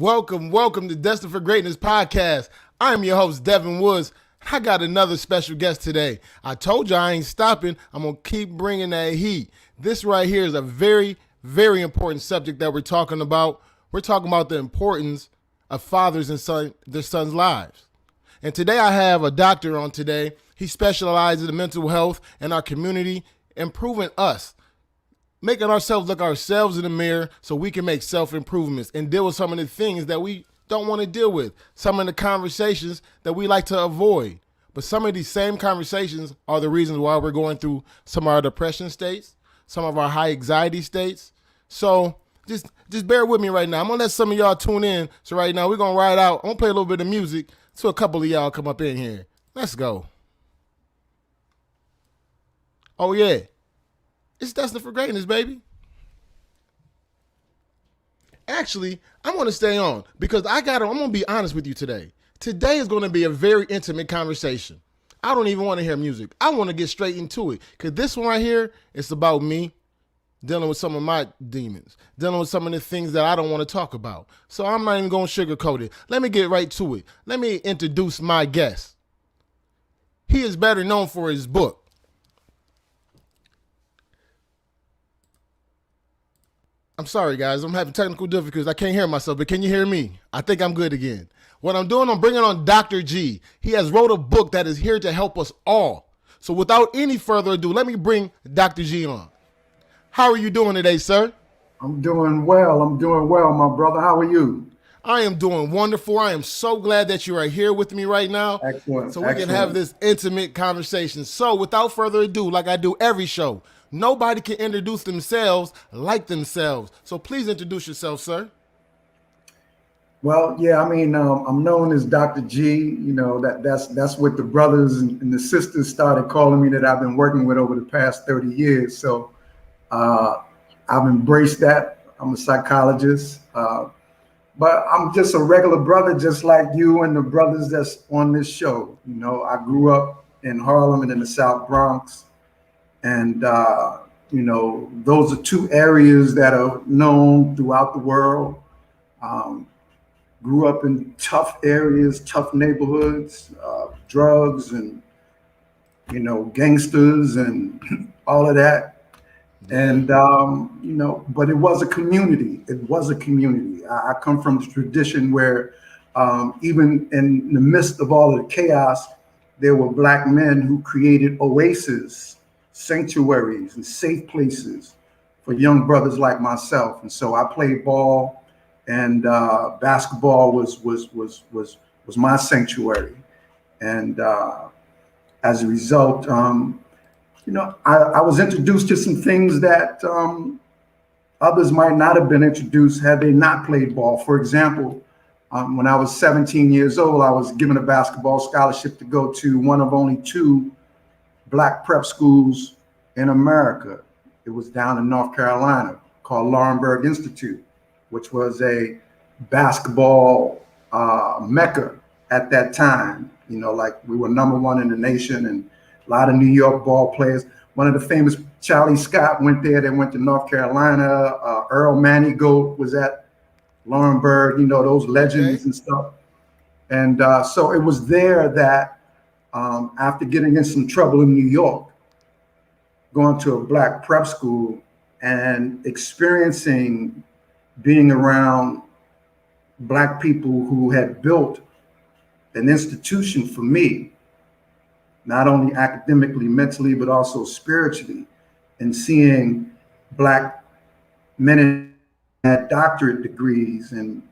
Welcome to Destined for Greatness podcast. I'm your host, Devin Woods. I got another special guest today. I told you I ain't stopping. I'm going to keep bringing that heat. This right here is a very, very important subject that we're talking about. We're talking about the importance of fathers and their sons' lives. And today I have a doctor on today. He specializes in mental health in our community, improving us, making ourselves look ourselves in the mirror so we can make self-improvements and deal with some of the things that we don't want to deal with, some of the conversations that we like to avoid. But some of these same conversations are the reasons why we're going through some of our depression states, some of our high anxiety states. So just bear with me right now. I'm going to let some of y'all tune in. So right now we're going to ride out. I'm going to play a little bit of music so a couple of y'all come up in here. Let's go. Oh, yeah. It's Destined for Greatness, baby. Actually, I'm going to stay on because I'm going to be honest with you today. Today is going to be a very intimate conversation. I don't even want to hear music. I want to get straight into it because this one right here, it's about me dealing with some of my demons, dealing with some of the things that I don't want to talk about. So I'm not even going to sugarcoat it. Let me get right to it. Let me introduce my guest. He is better known for his book. I'm sorry, guys. I'm having technical difficulties. I can't hear myself, but can you hear me? I think I'm good again. What I'm doing, I'm bringing on Dr. G. He has wrote a book that is here to help us all. So without any further ado, let me bring Dr. G on. How are you doing today, sir? I'm doing well, my brother. How are you? I am doing wonderful. I am so glad that you are here with me right now. Excellent. So we can have this intimate conversation. So without further ado, like I do every show, nobody can introduce themselves like themselves. So please introduce yourself, sir. Well, yeah, I'm known as Dr. G. You know, that's what the brothers and the sisters started calling me that I've been working with over the past 30 years. So I've embraced that. I'm a psychologist. But I'm just a regular brother, just like you and the brothers that's on this show. You know, I grew up in Harlem and in the South Bronx. And, those are two areas that are known throughout the world. Grew up in tough areas, tough neighborhoods, drugs and, gangsters and all of that. And, but it was a community. It was a community. I come from the tradition where even in the midst of all of the chaos, there were Black men who created oases, sanctuaries, and safe places for young brothers like myself. And so I played ball, and basketball was my sanctuary. And as a result, I was introduced to some things that others might not have been introduced had they not played ball. For example, when I was 17 years old, I was given a basketball scholarship to go to one of only two Black prep schools in America. It was down in North Carolina called Laurinburg Institute, which was a basketball mecca at that time. You know, like we were #1 in the nation and a lot of New York ball players. One of the famous Charlie Scott went there. They went to North Carolina. Earl Manigault was at Laurinburg, those legends and stuff. And so it was there that after getting in some trouble in New York, going to a Black prep school and experiencing being around Black people who had built an institution for me, not only academically, mentally, but also spiritually, and seeing Black men had doctorate degrees. And,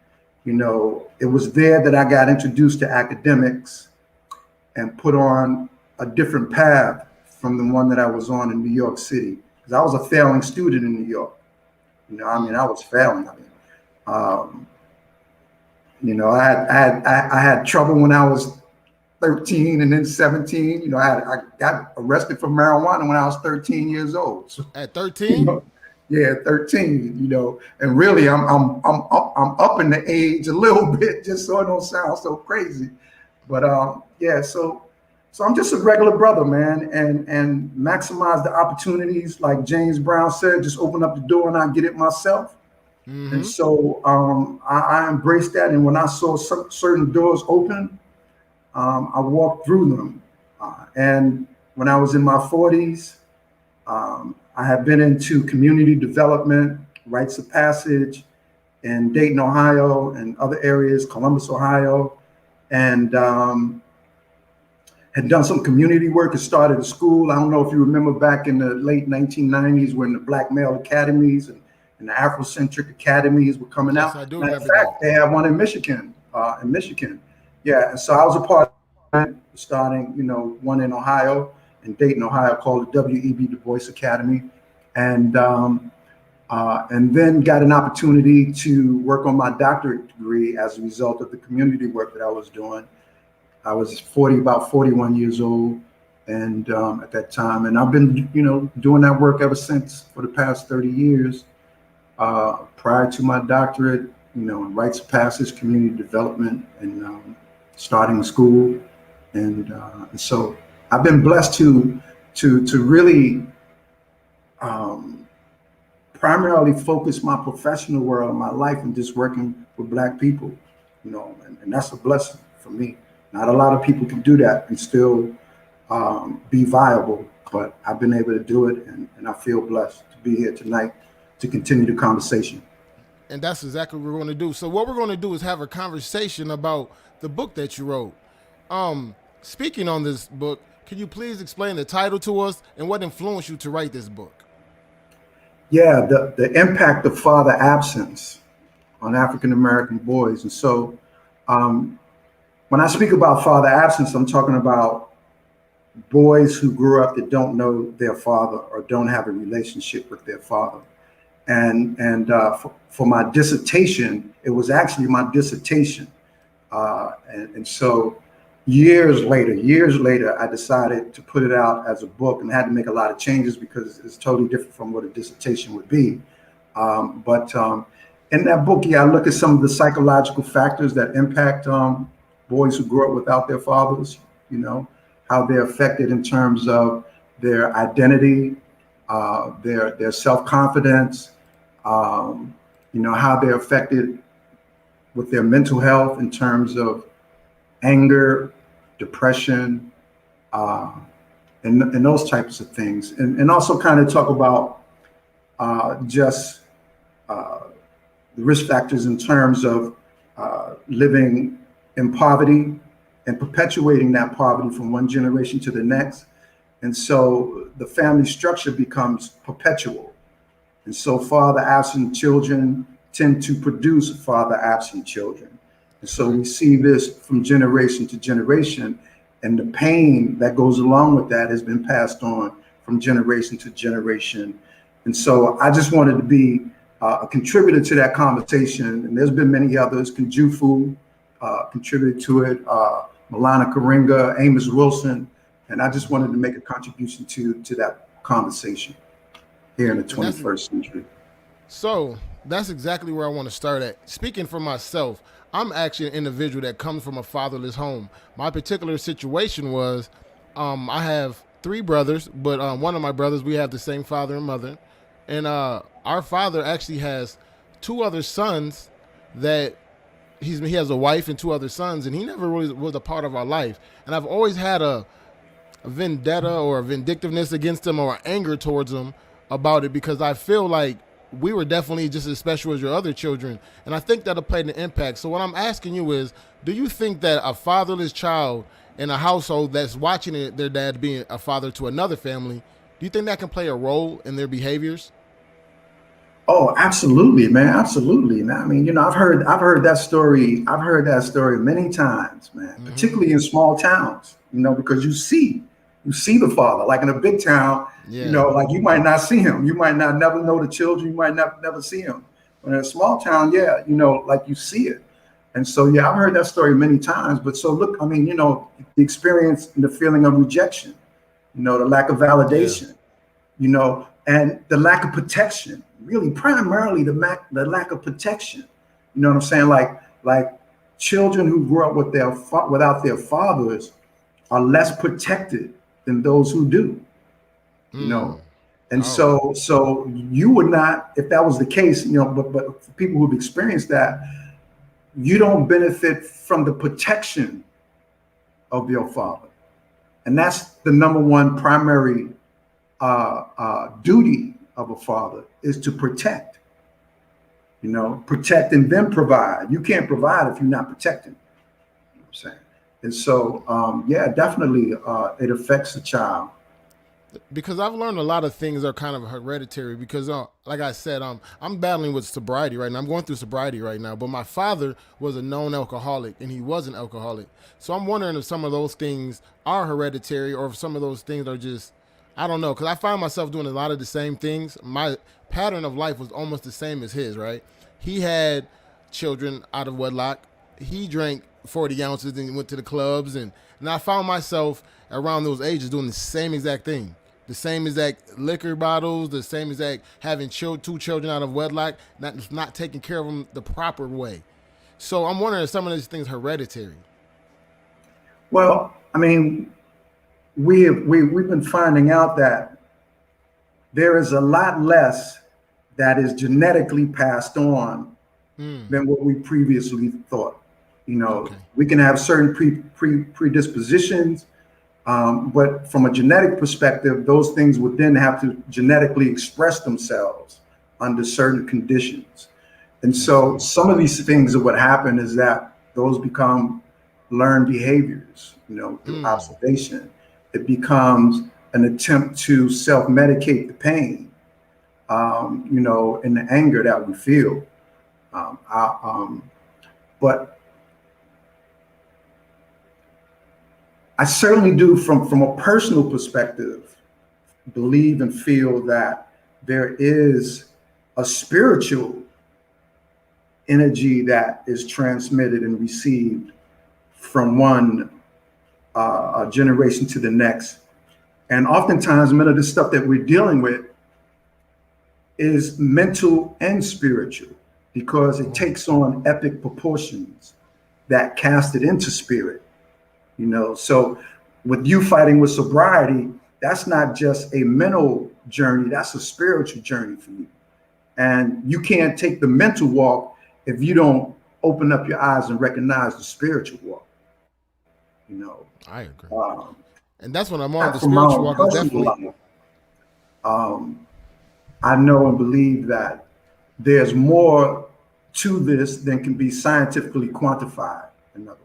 it was there that I got introduced to academics and put on a different path from the one that I was on in New York City. Because I was a failing student in New York. I was failing. I had trouble when I was 13 and then 17. I got arrested for marijuana when I was 13 years old. So, at 13? Yeah, 13. And really, I'm up in the age a little bit, just so it don't sound so crazy. But so I'm just a regular brother, man, and maximize the opportunities. Like James Brown said, just open up the door and I get it myself. And so I embraced that. And when I saw certain doors open, I walked through them. And when I was in my 40s, I had been into community development, rites of passage in Dayton, Ohio, and other areas, Columbus, Ohio, and had done some community work and started a school. I don't know if you remember back in the late 1990s when the Black male academies and the Afrocentric academies were coming Yes, out. I do Matter of remember fact, that. they have one in Michigan. Yeah. And so I was a part of it, starting, one in Ohio, in Dayton, Ohio, called the W.E.B. Du Bois Academy, and then got an opportunity to work on my doctorate degree as a result of the community work that I was doing. I was about 41 years old, and at that time, and I've been, doing that work ever since for the past 30 years. Prior to my doctorate, in rites of passage, community development, and starting a school, and so I've been blessed to really primarily focus my professional world, my life, and just working with Black people, and that's a blessing for me. Not a lot of people can do that and still be viable, but I've been able to do it, and I feel blessed to be here tonight to continue the conversation. And that's exactly what we're going to do. So what we're going to do is have a conversation about the book that you wrote. Speaking on this book, can you please explain the title to us and what influenced you to write this book? Yeah, the impact of father absence on African American boys. And so when I speak about father absence, I'm talking about boys who grew up that don't know their father or don't have a relationship with their father. For my dissertation, it was actually my dissertation. And so years later, I decided to put it out as a book, and had to make a lot of changes because it's totally different from what a dissertation would be. But in that book, I look at some of the psychological factors that impact boys who grew up without their fathers, how they're affected in terms of their identity, their self-confidence, how they're affected with their mental health in terms of anger, depression, and those types of things. And also kind of talk about just the risk factors in terms of living in poverty and perpetuating that poverty from one generation to the next. And so the family structure becomes perpetual. And so father absent children tend to produce father absent children. And so we see this from generation to generation, and the pain that goes along with that has been passed on from generation to generation. And so I just wanted to be a contributor to that conversation. And there's been many others. Kunjufu contributed to it, Milana Karinga, Amos Wilson. And I just wanted to make a contribution to that conversation here in the 21st century. So that's exactly where I want to start at. Speaking for myself, I'm actually an individual that comes from a fatherless home. My particular situation was I have three brothers, but one of my brothers, we have the same father and mother. And our father actually has two other sons that he has a wife and two other sons, and he never really was a part of our life. And I've always had a vendetta or a vindictiveness against him or anger towards him about it, because I feel like we were definitely just as special as your other children. And I think that'll play an impact. So what I'm asking you is, do you think that a fatherless child in a household that's watching their dad being a father to another family, do you think that can play a role in their behaviors? Oh, absolutely, man. Absolutely. Man. I mean, I've heard that story. I've heard that story many times, man, particularly in small towns, because you see the father. Like in a big town, like you might not see him. You might not never know the children. You might not never see him. But in a small town, like you see it. And so, I've heard that story many times. But so look, I mean, the experience and the feeling of rejection, the lack of validation, and the lack of protection, really primarily the lack of protection. You know what I'm saying? Like children who grew up with without their fathers are less protected than those who do. And Oh, so you would not, if that was the case, but for people who've experienced that, you don't benefit from the protection of your father. And that's the number one primary duty of a father, is to protect, protect and then provide. You can't provide if you're not protecting. You know what I'm saying? And so, yeah, definitely it affects the child. because I've learned a lot of things are kind of hereditary. Because, like I said, I'm battling with sobriety right now. I'm going through sobriety right now. But my father was a known alcoholic, and he was an alcoholic. So I'm wondering if some of those things are hereditary, or if some of those things are just, I don't know. Because I find myself doing a lot of the same things. My pattern of life was almost the same as his. Right? He had children out of wedlock. He drank 40 ounces and went to the clubs, and I found myself around those ages doing the same exact thing. The same exact liquor bottles, the same exact having two children out of wedlock, not taking care of them the proper way. So I'm wondering if some of these things are hereditary. Well, I mean, we've been finding out that there is a lot less that is genetically passed on than what we previously thought. Okay. We can have certain predispositions, but from a genetic perspective, those things would then have to genetically express themselves under certain conditions. And so some of these things that would happen is that those become learned behaviors, through observation. It becomes an attempt to self-medicate the pain, and the anger that we feel. But I certainly do, from a personal perspective, believe and feel that there is a spiritual energy that is transmitted and received from one generation to the next. And oftentimes, many of the stuff that we're dealing with is mental and spiritual, because it takes on epic proportions that cast it into spirit. So with you fighting with sobriety, that's not just a mental journey, that's a spiritual journey for you. And you can't take the mental walk if you don't open up your eyes and recognize the spiritual walk. I agree. And that's what I'm on. The From my spiritual own walk is personal definitely. life, I know and believe that there's more to this than can be scientifically quantified, in other words.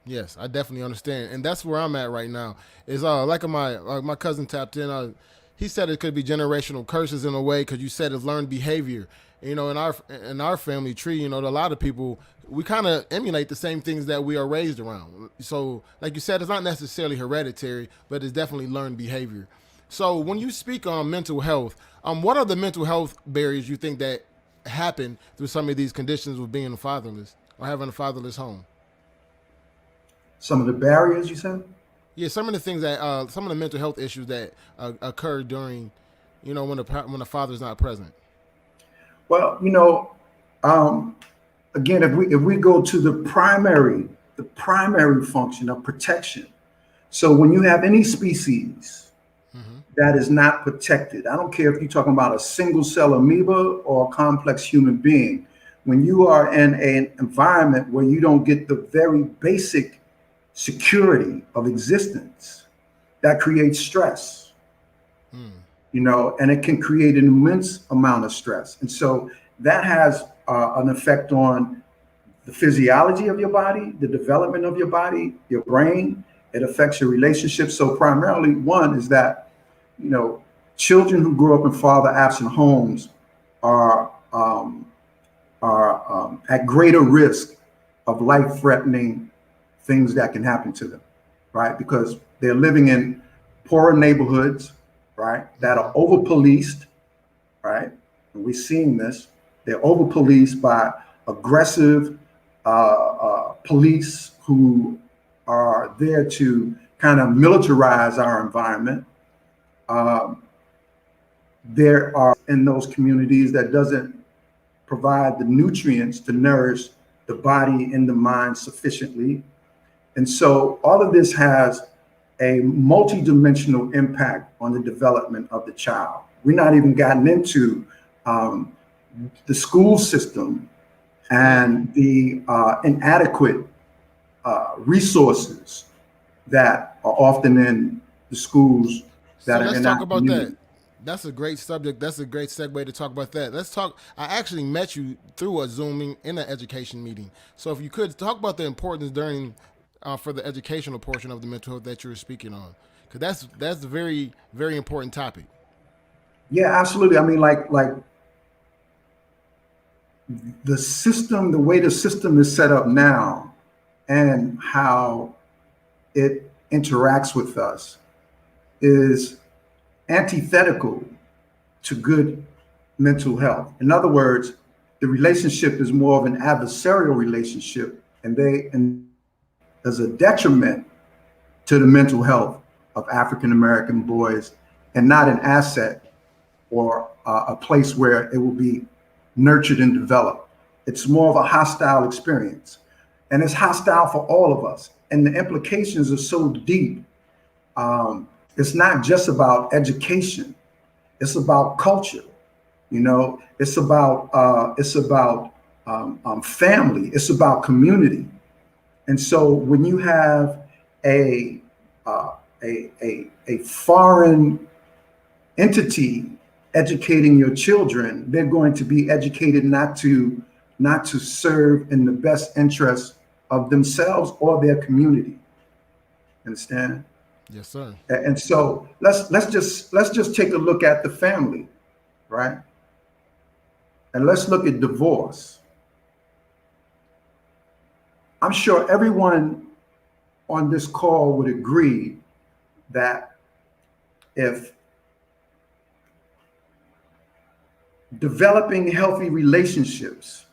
Yes, I definitely understand, and that's where I'm at right now. Is my cousin tapped in. He said it could be generational curses in a way, because you said it's learned behavior. In our family tree, a lot of people, we kind of emulate the same things that we are raised around. So, like you said, it's not necessarily hereditary, but it's definitely learned behavior. So, when you speak on mental health, what are the mental health barriers you think that happen through some of these conditions with being fatherless or having a fatherless home? Some of the barriers, you said? Yeah, some of the things that some of the mental health issues that occur during, when the father's not present. Well, again, if we go to the primary function of protection. So when you have any species that is not protected, I don't care if you're talking about a single cell amoeba or a complex human being, when you are in an environment where you don't get the very basic security of existence, that creates stress, and it can create an immense amount of stress. And so that has an effect on the physiology of your body, the development of your body, your brain. It affects your relationships. So primarily, one is that, children who grow up in father-absent homes are at greater risk of life-threatening things that can happen to them, right? Because they're living in poorer neighborhoods, right, that are over-policed, right? And we're seeing this. They're over-policed by aggressive police who are there to kind of militarize our environment. There are in those communities that doesn't provide the nutrients to nourish the body and the mind sufficiently. And so all of this has a multidimensional impact on the development of the child. We're not even gotten into the school system and the inadequate resources that are often in the schools that So are let's in talk our about that. community. That's a great subject. That's a great segue to talk about that. Let's talk. I actually met you through a Zooming in an education meeting. So if you could talk about the importance during for the educational portion of the mental health that you were speaking on, because that's a very very important topic. Yeah, absolutely. I mean, like the system, the way the system is set up now, and how it interacts with us is antithetical to good mental health. In other words, the relationship is more of an adversarial relationship, and there's a detriment to the mental health of African American boys, and not an asset or a place where it will be nurtured and developed. It's more of a hostile experience, and it's hostile for all of us. And the implications are so deep. It's not just about education; it's about culture. You know, it's about family. It's about community. And so when you have a a foreign entity educating your children, they're going to be educated not to serve in the best interest of themselves or their community. Understand? Yes, sir. And so let's just take a look at the family, right? And let's look at divorce. I'm sure everyone on this call would agree that if developing healthy relationships,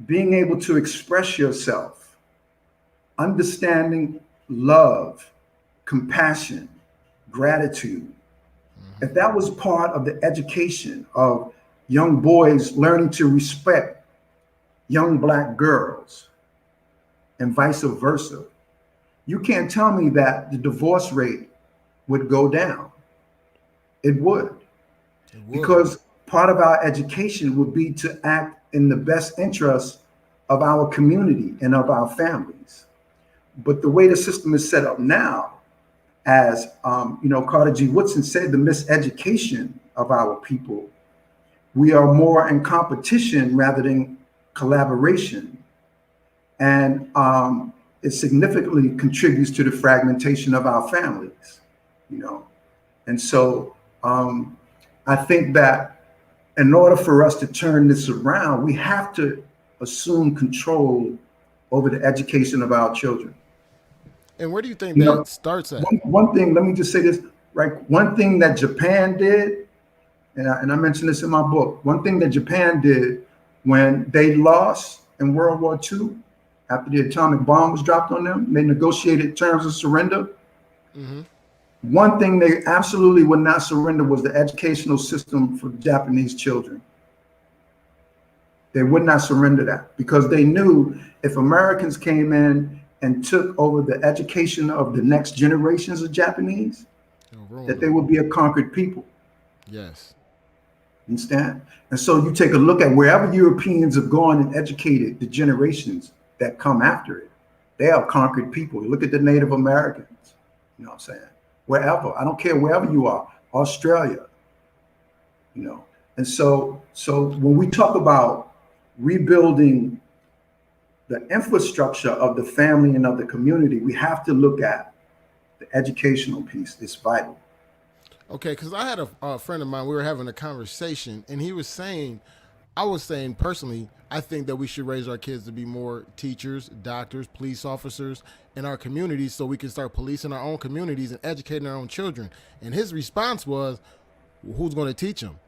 being able to express yourself, understanding love, compassion, gratitude, if that was part of the education of young boys learning to respect young Black girls and vice versa, you can't tell me that the divorce rate would go down. It would. It would. Because part of our education would be to act in the best interest of our community and of our families. But the way the system is set up now, as Carter G. Woodson said, the miseducation of our people, we are more in competition rather than collaboration. And it significantly contributes to the fragmentation of our families, And so I think that in order for us to turn this around, we have to assume control over the education of our children. And where do you think You know, that starts at? one thing, let me just say this, right? One thing that Japan did, and I mentioned this in my book, one thing that Japan did when they lost in World War II, after the atomic bomb was dropped on them, they negotiated terms of surrender. Mm-hmm. One thing they absolutely would not surrender was the educational system for Japanese children. They would not surrender that because they knew if Americans came in and took over the education of the next generations of Japanese, that they would be a conquered people. Yes. Understand? And so you take a look at wherever Europeans have gone and educated the generations that come after it, they are conquered people. You look at the Native Americans, you know what I'm saying? Wherever, I don't care wherever you are, Australia, And so when we talk about rebuilding the infrastructure of the family and of the community, we have to look at the educational piece. It's vital. Okay, because I had a friend of mine, we were having a conversation, and he was saying, I was saying personally, I think that we should raise our kids to be more teachers, doctors, police officers in our communities so we can start policing our own communities and educating our own children. And his response was, well, who's going to teach them?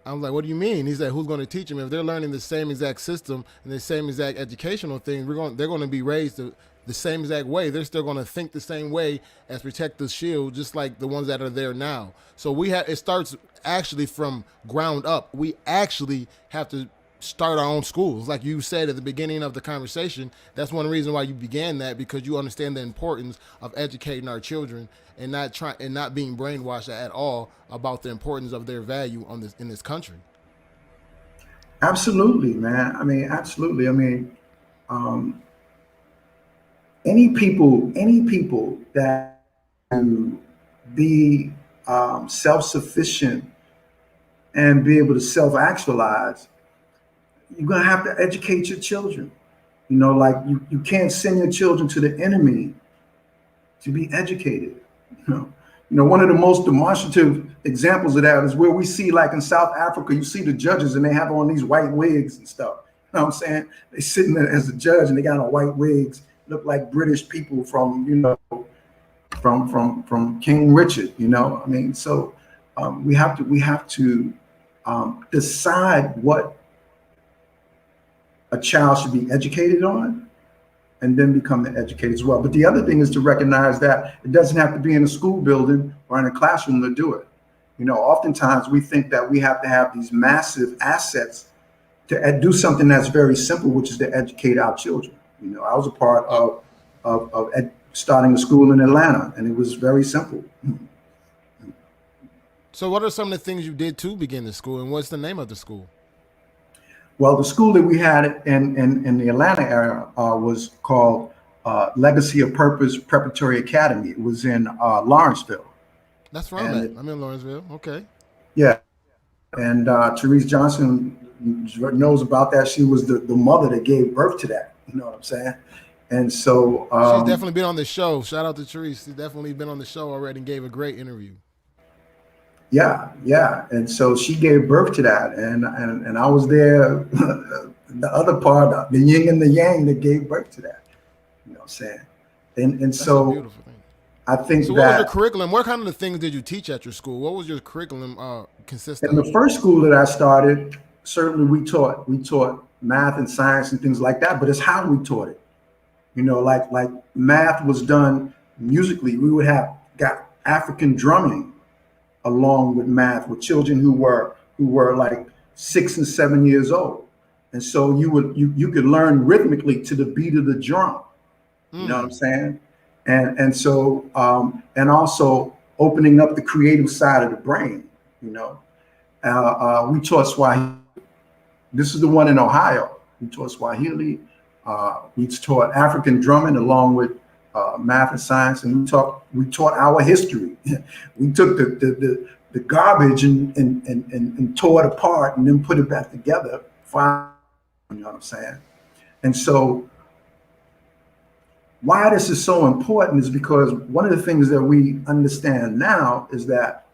I was like, what do you mean? He said, who's going to teach them? If they're learning the same exact system and the same exact educational thing, they're going to be raised the same exact way. They're still going to think the same way as Protect the Shield, just like the ones that are there now. So it starts actually from ground up. We actually have to start our own schools. Like you said at the beginning of the conversation, that's one reason why you began that, because you understand the importance of educating our children and not being brainwashed at all about the importance of their value on this in this country. Absolutely, man. I mean, absolutely. I mean, um, any people that be self-sufficient and be able to self-actualize, you're gonna have to educate your children. You know, like you can't send your children to the enemy to be educated. You know, one of the most demonstrative examples of that is where we see, like in South Africa, you see the judges and they have on these white wigs and stuff. You know what I'm saying? They sitting there as a judge and they got on white wigs, look like British people from, from King Richard. You know, I mean, so we have to decide what a child should be educated on, and then become an educator as well. But the other thing is to recognize that it doesn't have to be in a school building or in a classroom to do it. You know, oftentimes we think that we have to have these massive assets to do something that's very simple, which is to educate our children. You know, I was a part of starting a school in Atlanta, and it was very simple. So what are some of the things you did to begin the school, and what's the name of the school? Well, the school that we had in the Atlanta area was called Legacy of Purpose Preparatory Academy. It was in Lawrenceville. That's where I'm at. I'm in Lawrenceville. Okay. Yeah. And Therese Johnson knows about that. She was the mother that gave birth to that. You know what I'm saying? And so she's definitely been on the show. Shout out to Therese. She's definitely been on the show already and gave a great interview. Yeah. And so she gave birth to that. And I was there, the other part, the yin and the yang that gave birth to that. You know what I'm saying? And That's so a beautiful thing. I think so that. What was your curriculum? What kind of things did you teach at your school? What was your curriculum consist of? In the first school that I started, certainly we taught math and science and things like that, but it's how we taught it. You know, like math was done musically. We would have got African drumming along with math with children who were like 6 and 7 years old. And so you could learn rhythmically to the beat of the drum. You know what I'm saying? And so and also opening up the creative side of the brain. You know, we taught Swahili. This is the one in Ohio. We taught Swahili. We taught African drumming along with math and science, and we taught our history. We took the garbage and tore it apart and then put it back together. You know what I'm saying? And so why this is so important is because one of the things that we understand now is that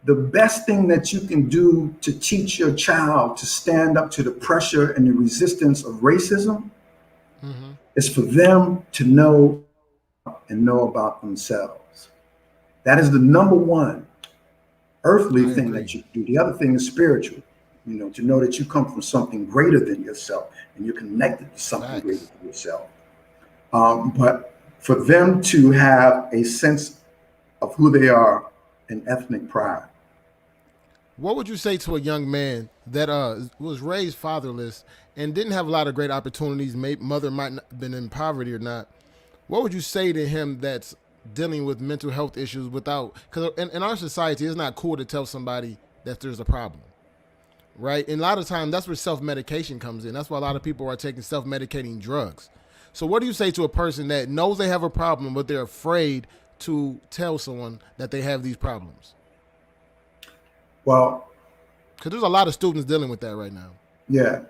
the best thing that you can do to teach your child to stand up to the pressure and the resistance of racism is for them to know about themselves. That is the number one earthly thing that you do. The other thing is spiritual, you know, to know that you come from something greater than yourself and you're connected to something greater than yourself. But for them to have a sense of who they are and ethnic pride. What would you say to a young man that was raised fatherless and didn't have a lot of great opportunities? Mother might not have been in poverty or not. What would you say to him that's dealing with mental health issues without, because in our society, it's not cool to tell somebody that there's a problem, right? And a lot of times that's where self-medication comes in. That's why a lot of people are taking self-medicating drugs. So what do you say to a person that knows they have a problem, but they're afraid to tell someone that they have these problems? Well, because there's a lot of students dealing with that right now. Yeah.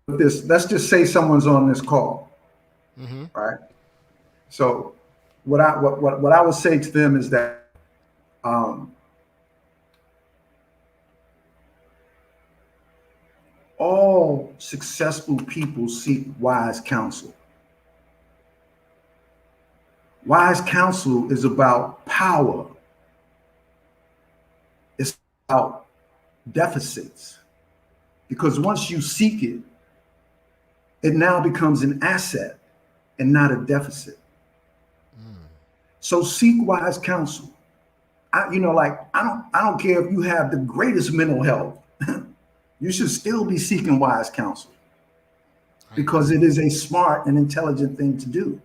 Let's just say someone's on this call, right? So what I would say to them is that all successful people seek wise counsel. Wise counsel is about power. It's about deficits. Because once you seek it, it now becomes an asset and not a deficit. So seek wise counsel. I don't care if you have the greatest mental health. you should still be seeking wise counsel, because it is a smart and intelligent thing to do.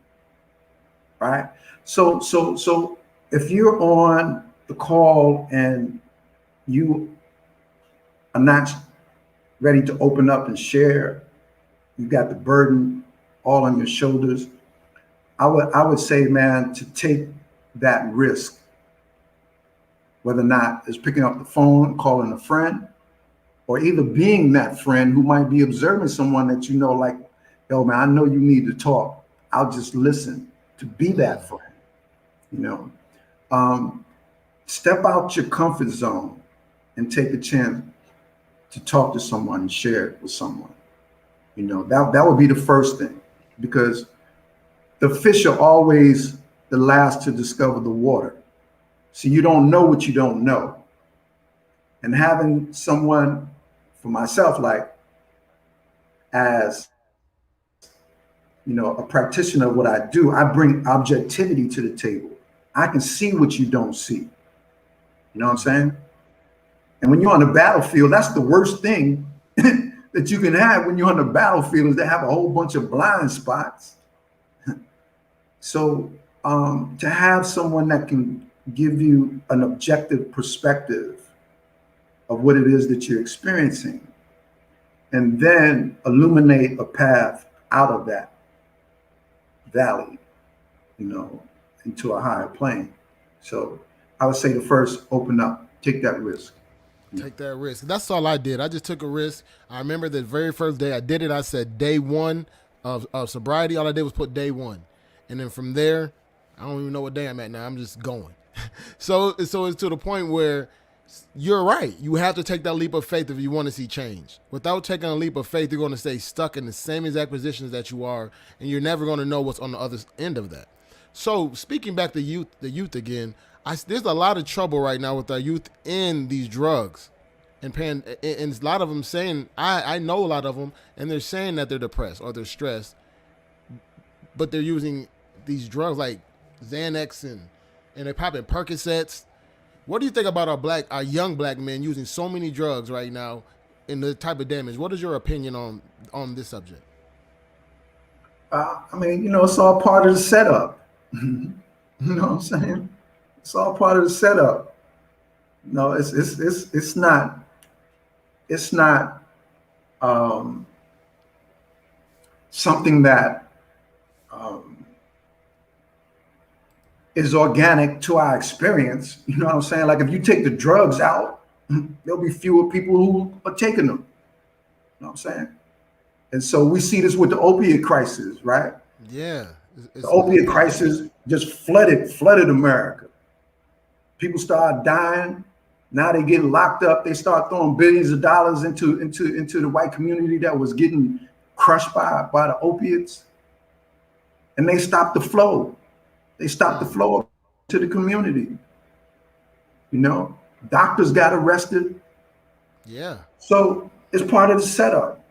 Right? So if you're on the call and you are not ready to open up and share, you got the burden all on your shoulders, I would say, man, to take that risk, whether or not it's picking up the phone, calling a friend, or either being that friend who might be observing someone that you know, like, yo, man, I know you need to talk. I'll just listen. To be that friend, you know, step out your comfort zone and take a chance to talk to someone and share it with someone. You know, that would be the first thing, because the fish are always the last to discover the water. So you don't know what you don't know. And having someone, for myself, like, as you know, a practitioner of what I do, I bring objectivity to the table. I can see what you don't see. You know what I'm saying? And when you're on the battlefield, that's the worst thing that you can have when you're on the battlefield, is to have a whole bunch of blind spots. So to have someone that can give you an objective perspective of what it is that you're experiencing, and then illuminate a path out of that valley, you know, into a higher plane. So I would say the first, open up, take that risk. Take that risk. That's all I did. I just took a risk. I remember the very first day I did it, I said day one of sobriety. All I did was put day one. And then from there, I don't even know what day I'm at now. I'm just going. So it's to the point where you're right. You have to take that leap of faith if you want to see change. Without taking a leap of faith, you're going to stay stuck in the same exact positions that you are, and you're never going to know what's on the other end of that. So speaking back to the youth again, there's a lot of trouble right now with our youth in these drugs, and a lot of them saying, I know a lot of them, and they're saying that they're depressed or they're stressed, but they're using these drugs like Xanax and they're popping Percocets. What do you think about our young black men using so many drugs right now and the type of damage? What is your opinion on this subject? I mean, you know, it's all part of the setup. You know what I'm saying? It's all part of the setup. No, it's not something that is organic to our experience. You know what I'm saying? Like, if you take the drugs out, there'll be fewer people who are taking them. You know what I'm saying? And so we see this with the opiate crisis, right? Yeah. The opiate crisis just flooded America. People start dying. Now they get locked up. They start throwing billions of dollars into the white community that was getting crushed by the opiates. And they stopped the flow. They stopped the flow to the community. You know, doctors got arrested. Yeah. So it's part of the setup.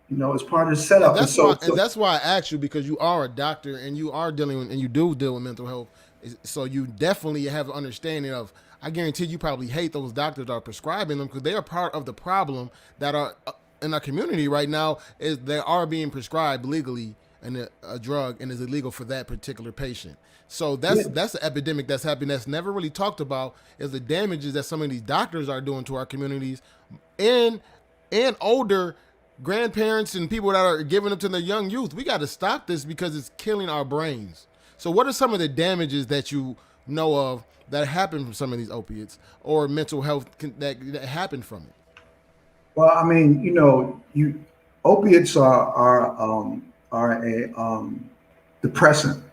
You know, it's part of the setup. And that's why I asked you, because you are a doctor and you are and you do deal with mental health. So you definitely have an understanding of, I guarantee you probably hate those doctors that are prescribing them, because they are part of the problem that are in our community right now, is they are being prescribed legally and a drug and is illegal for that particular patient. So that's the epidemic that's happening that's never really talked about, is the damages that some of these doctors are doing to our communities, and older grandparents and people that are giving them to their young youth. We got to stop this because it's killing our brains. So what are some of the damages that you know of that happen from some of these opiates or mental health that happen from it? Well, I mean, you know, opiates are a depressant,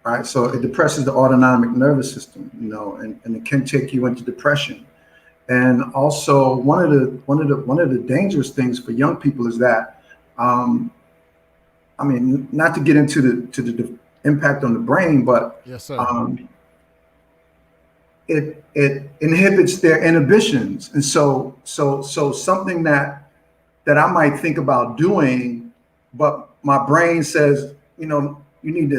right? So it depresses the autonomic nervous system, you know, and it can take you into depression. And also one of the dangerous things for young people is that, I mean, not to get into the impact on the brain, but yes, sir. It inhibits their inhibitions. And so something that I might think about doing, but my brain says, you know, you need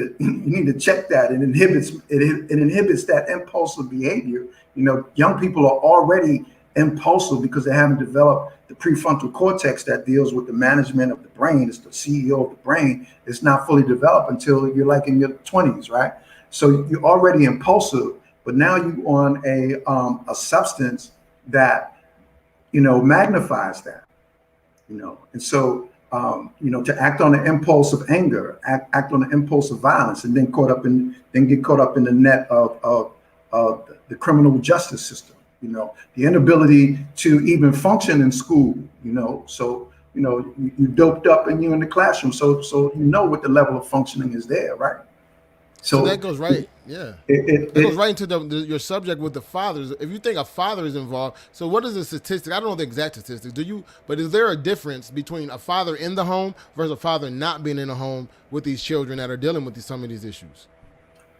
to check that. It inhibits that impulsive behavior. You know, young people are already impulsive because they haven't developed the prefrontal cortex that deals with the management of the brain. It's the CEO of the brain. It's not fully developed until you're like in your 20s, right? So you're already impulsive, but now you're on a substance that, magnifies that, and so to act on the impulse of anger, act on the impulse of violence, and then get caught up in the net of the criminal justice system. The inability to even function in school. So you doped up and you're in the classroom. So what the level of functioning is there, right? So that goes right, yeah. It goes right into your subject with the fathers. If you think a father is involved, so what is the statistic? I don't know the exact statistics. But is there a difference between a father in the home versus a father not being in the home with these children that are dealing with some of these issues?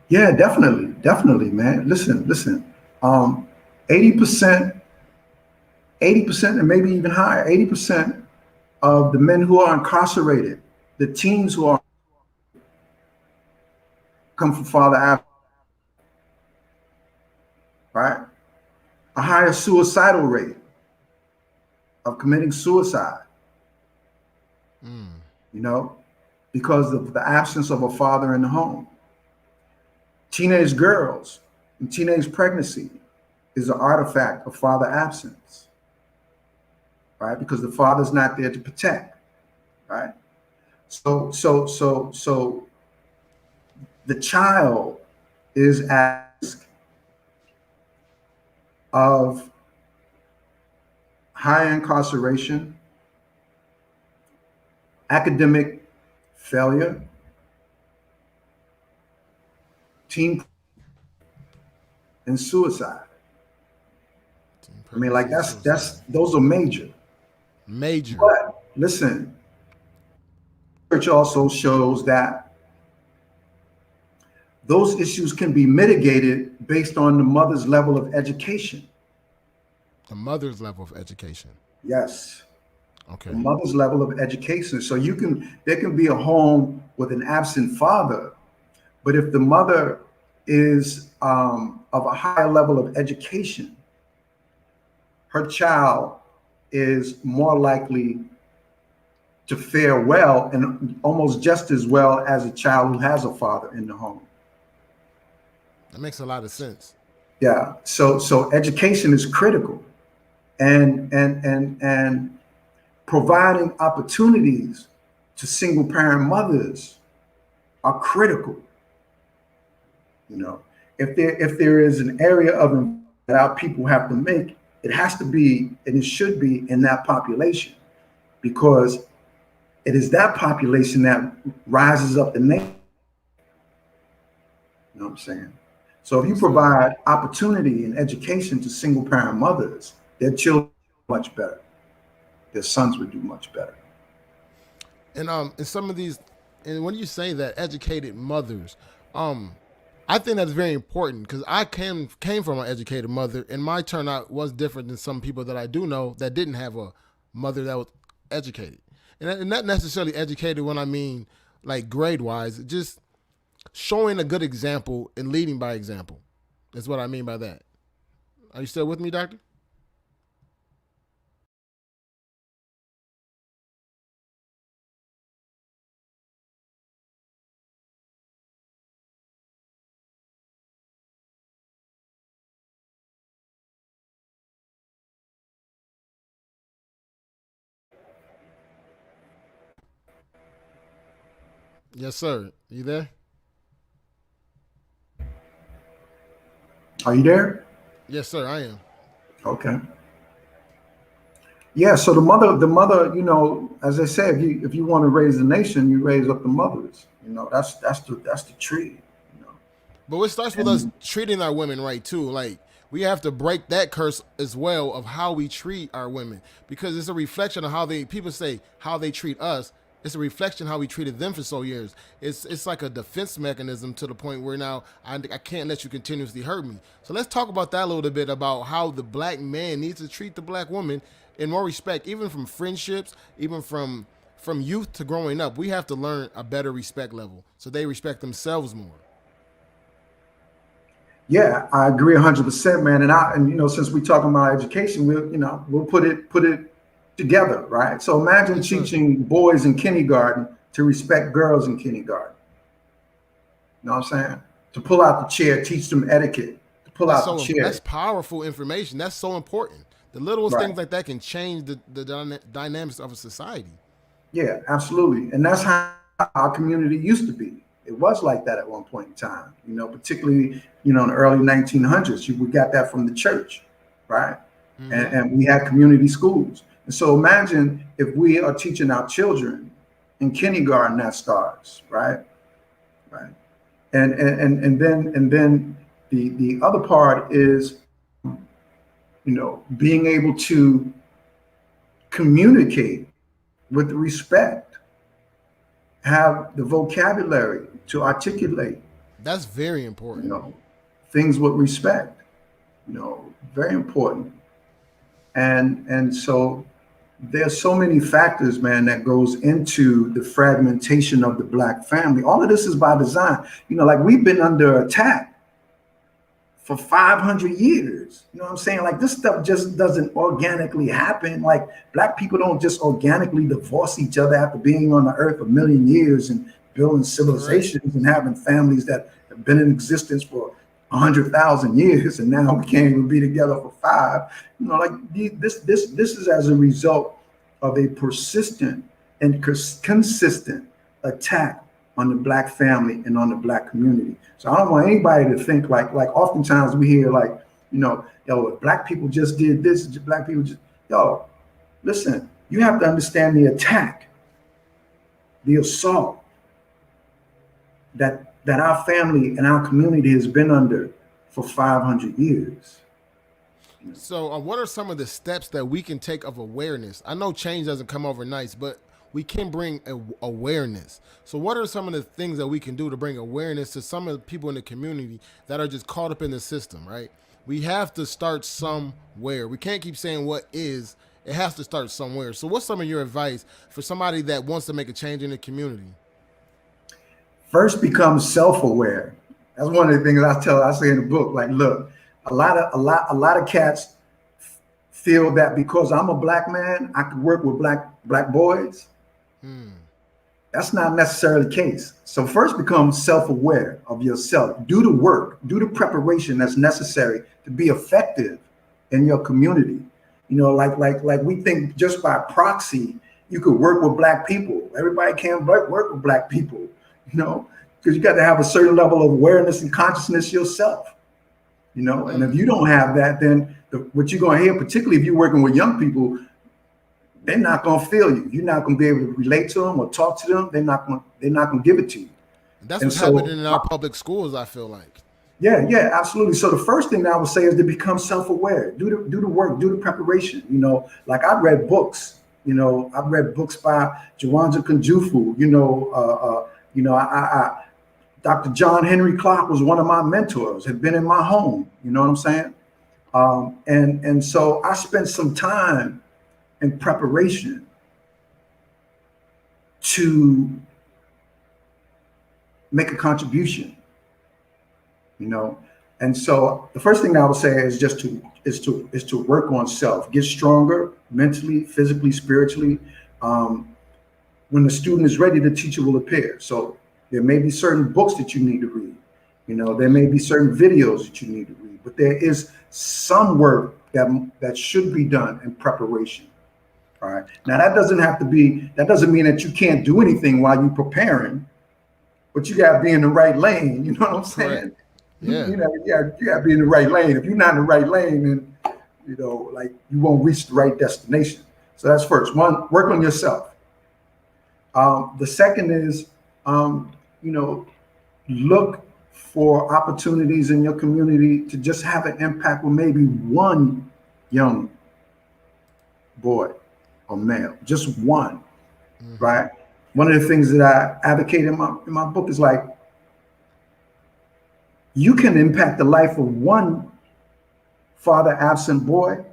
Yeah, definitely, man. Listen. 80%, and maybe even higher, 80% of the men who are incarcerated, the teens who are come from father absence, right? A higher suicidal rate of committing suicide, because of the absence of a father in the home. Teenage girls and teenage pregnancy is an artifact of father absence, right? Because the father's not there to protect, right? So the child is at risk of high incarceration, academic failure, teen and suicide. I mean, like those are major. But listen, research also shows that those issues can be mitigated based on the mother's level of education. The mother's level of education. Yes. Okay. The mother's level of education. So there can be a home with an absent father, but if the mother is of a higher level of education, her child is more likely to fare well and almost just as well as a child who has a father in the home. That makes a lot of sense. Yeah. So education is critical, and providing opportunities to single parent mothers are critical. If there is an area of that our people have to make, it has to be, and it should be in that population, because it is that population that rises up the nation. You know what I'm saying? So if you provide opportunity and education to single parent mothers, their children do much better. Their sons would do much better. And in some of these, and when you say that educated mothers, I think that's very important, because I came from an educated mother, and my turnout was different than some people that I do know that didn't have a mother that was educated. And not necessarily educated when I mean like grade wise, just showing a good example and leading by example. That's what I mean by that. Are you still with me, Doctor? Yes, sir. You there? Are you there? Yes, sir, I am. Okay. Yeah. So the mother, as I said, if you want to raise the nation, you raise up the mothers. That's the tree. But it starts with us treating our women right too. Like, we have to break that curse as well of how we treat our women, because it's a reflection of people say how they treat us. It's a reflection of how we treated them for so years. It's like a defense mechanism to the point where now I can't let you continuously hurt me. So let's talk about that a little bit, about how the black man needs to treat the black woman in more respect, even from friendships, even from youth to growing up. We have to learn a better respect level so they respect themselves more. Yeah, I agree 100%, man. And since we're talking about education, we'll put it together, right? So imagine Yes, sir. teaching boys in kindergarten to respect girls in kindergarten. You know what I'm saying? To pull out the chair, teach them etiquette. To pull out the That's chair, powerful information. That's so important. The littlest right? things like that can change the dynamics of a society. Yeah, absolutely. And that's how our community used to be. It was like that at one point in time, particularly, in the early 1900s. We got that from the church, right? Mm-hmm. And we had community schools. And so imagine if we are teaching our children in kindergarten that starts, right? Right. And then the other part is, being able to communicate with respect, have the vocabulary to articulate, That's very you important. know, things with respect, very important. And so there's so many factors, man, that goes into the fragmentation of the Black family. All of this is by design. Like we've been under attack for 500 years. You know what I'm saying? Like this stuff just doesn't organically happen. Like Black people don't just organically divorce each other after being on the earth a million years and building Correct. civilizations and having families that have been in existence for 100,000 years, and now we can't even be together for five. Like this is as a result of a persistent and consistent attack on the Black family and on the Black community. So I don't want anybody to think like oftentimes we hear like, yo, Black people just did this, Black people just, yo, listen, you have to understand the attack, the assault that our family and our community has been under for 500 years. So, what are some of the steps that we can take of awareness? I know change doesn't come overnight, but we can bring awareness. So, what are some of the things that we can do to bring awareness to some of the people in the community that are just caught up in the system, right? We have to start somewhere. We can't keep saying what is, it has to start somewhere. So, what's some of your advice for somebody that wants to make a change in the community? First, become self-aware. That's one of the things I say in the book. Like, look, a lot of cats feel that because I'm a Black man, I could work with black boys. That's not necessarily the case. So first, become self-aware of yourself. Do the work, do the preparation that's necessary to be effective in your community. Like we think just by proxy you could work with Black people. Everybody can't work with Black people, because you got to have a certain level of awareness and consciousness yourself. And if you don't have that, then what you're going to hear, particularly if you're working with young people, they're not going to feel you. You're not going to be able to relate to them or talk to them. They're not going to give it to you. That's And what's so, happening in our public schools, I feel like. yeah, absolutely. So the first thing I would say is to become self-aware. Do the work. Do the preparation. Like I read books. I've read books by Jawanza Kunjufu. Dr. John Henry Clark was one of my mentors. Had been in my home. You know what I'm saying? And so I spent some time in preparation to make a contribution, And so the first thing I would say is just to work on self, get stronger mentally, physically, spiritually. When the student is ready, the teacher will appear. So there may be certain books that you need to read. There may be certain videos that you need to read, but there is some work that should be done in preparation. All right. Now that doesn't mean that you can't do anything while you're preparing, but you gotta be in the right lane. You know what I'm saying? Correct. Yeah. You gotta be in the right lane. If you're not in the right lane, then like you won't reach the right destination. So that's first. One, work on yourself. The second is look for opportunities in your community to just have an impact with maybe one young boy or male, just one, right? One of the things that I advocate in my book is like, you can impact the life of one father absent boy,